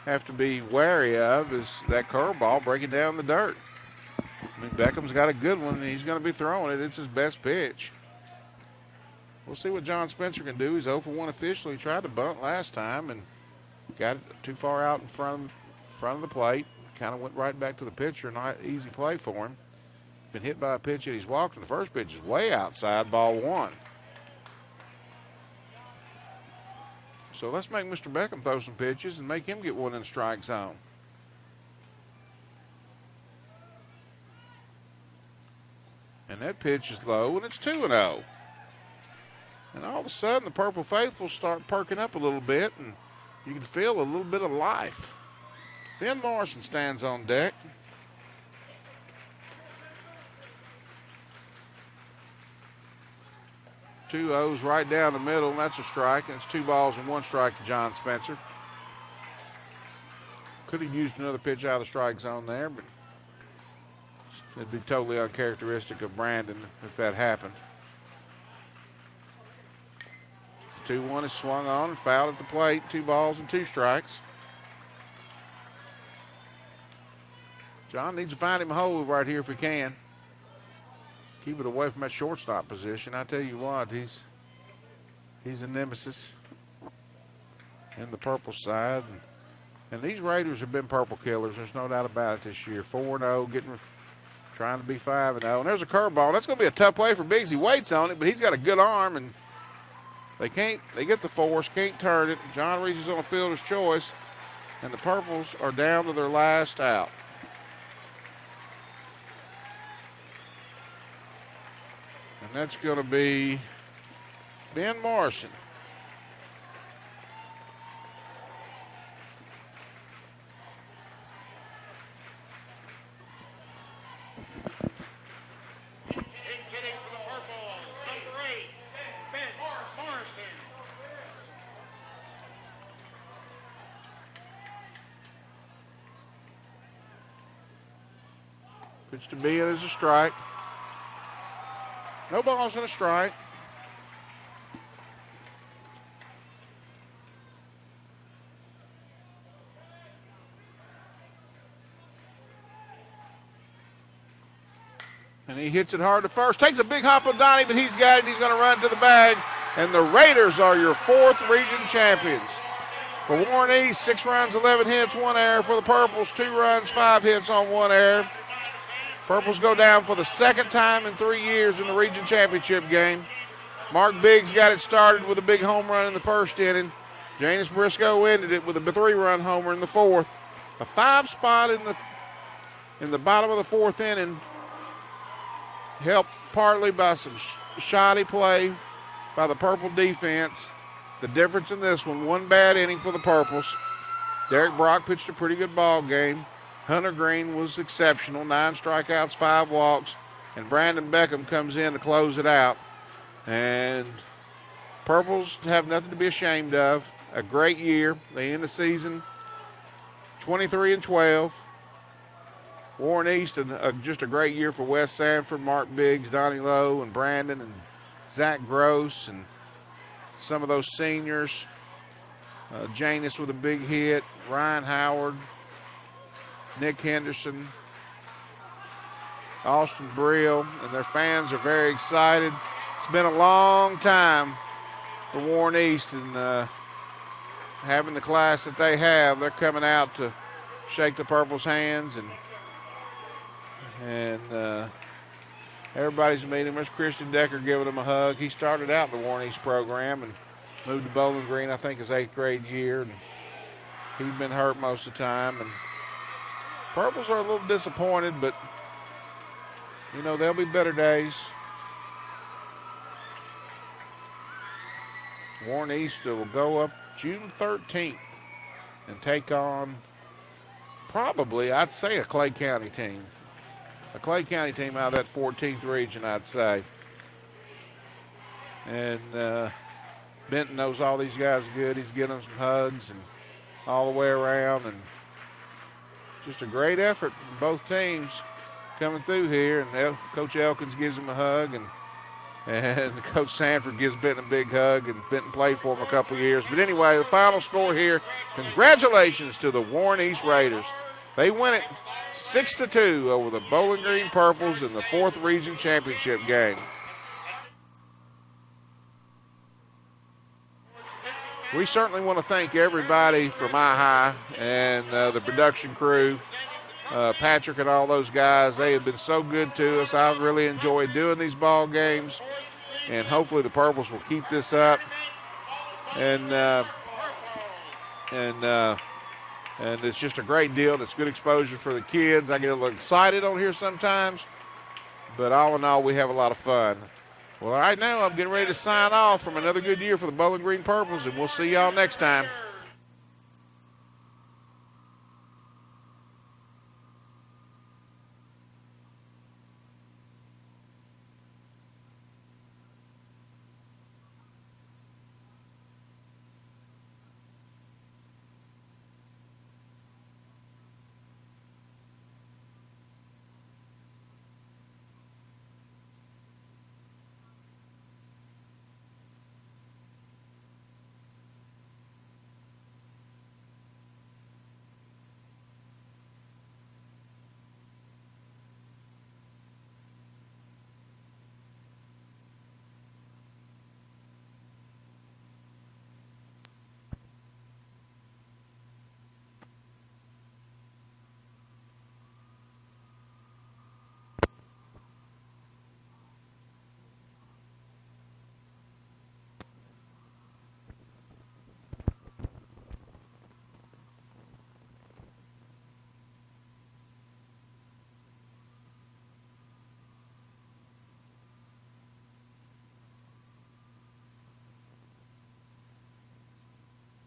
have to be wary of is that curveball breaking down the dirt. I mean, Beckham's got a good one, and he's going to be throwing it. It's his best pitch. We'll see what John Spencer can do. He's 0 for 1 officially. He tried to bunt last time and got it too far out in front of the plate. Kind of went right back to the pitcher. Not easy play for him. Been hit by a pitch that he's walked, and the first pitch is way outside, ball 1. So let's make Mr. Beckham throw some pitches and make him get one in the strike zone. And that pitch is low, and it's 2-0. And all of a sudden, the Purple Faithful start perking up a little bit, and you can feel a little bit of life. Ben Morrison stands on deck. 2 0s right down the middle, and that's a strike, and it's 2 balls and 1 strike to John Spencer. Could have used another pitch out of the strike zone there, but it'd be totally uncharacteristic of Brandon if that happened. 2-1 is swung on and fouled at the plate. 2 balls and 2 strikes. John needs to find him a hole right here if he can. Keep it away from that shortstop position. I tell you what, he's a nemesis in the purple side. And these Raiders have been purple killers. There's no doubt about it this year. 4-0, trying to be 5-0. And there's a curveball. That's going to be a tough play for Biggs. He waits on it, but he's got a good arm, and they get the force, can't turn it. John reaches on a fielder's choice, and the Purples are down to their last out. And that's going to be Ben Morrison. Hitting for the Purple, number 8, Ben Morrison. Pitch to Ben is a strike. No ball's going to strike. And he hits it hard to first. Takes a big hop on Donnie, but he's got it. He's going to run to the bag. And the Raiders are your 4th region champions. For Warren East, 6 runs, 11 hits, 1 error. For the Purples, 2 runs, 5 hits on 1 error. Purples go down for the 2nd time in 3 years in the region championship game. Mark Biggs got it started with a big home run in the 1st inning. Janos Briscoe ended it with a 3-run homer in the 4th. A 5 spot in the bottom of the 4th inning, helped partly by some shoddy play by the Purple defense. The difference in this one bad inning for the Purples. Derek Brock pitched a pretty good ball game. Hunter Green was exceptional, 9 strikeouts, 5 walks, and Brandon Beckham comes in to close it out. And Purples have nothing to be ashamed of. A great year. They end the season 23-12. Warren East, just a great year for Wes Sanford, Mark Biggs, Donnie Lowe, and Brandon, and Zach Gross, and some of those seniors. Janus with a big hit, Ryan Howard, Nick Henderson, Austin Brill, and their fans are very excited. It's been a long time for Warren East, and having the class that they have, they're coming out to shake the Purple's hands, and everybody's meeting. There's Christian Decker giving them a hug. He started out in the Warren East program and moved to Bowling Green, I think, his 8th grade year, and he'd been hurt most of the time. And Purples are a little disappointed, but, you know, there'll be better days. Warren East will go up June 13th and take on probably, I'd say, a Clay County team. A Clay County team out of that 14th region, I'd say. And Benton knows all these guys are good. He's giving them some hugs and all the way around. And just a great effort from both teams coming through here. And Coach Elkins gives him a hug, and Coach Sanford gives Benton a big hug, and Benton played for him a couple of years. But anyway, the final score here, congratulations to the Warren East Raiders. They win it 6-2 over the Bowling Green Purples in the 4th region championship game. We certainly want to thank everybody from iHigh and the production crew, Patrick and all those guys. They have been so good to us. I've really enjoyed doing these ball games, and hopefully the Purples will keep this up. And it's just a great deal, and it's good exposure for the kids. I get a little excited on here sometimes, but all in all, we have a lot of fun. Well, right now, I'm getting ready to sign off from another good year for the Bowling Green Purples, and we'll see y'all next time.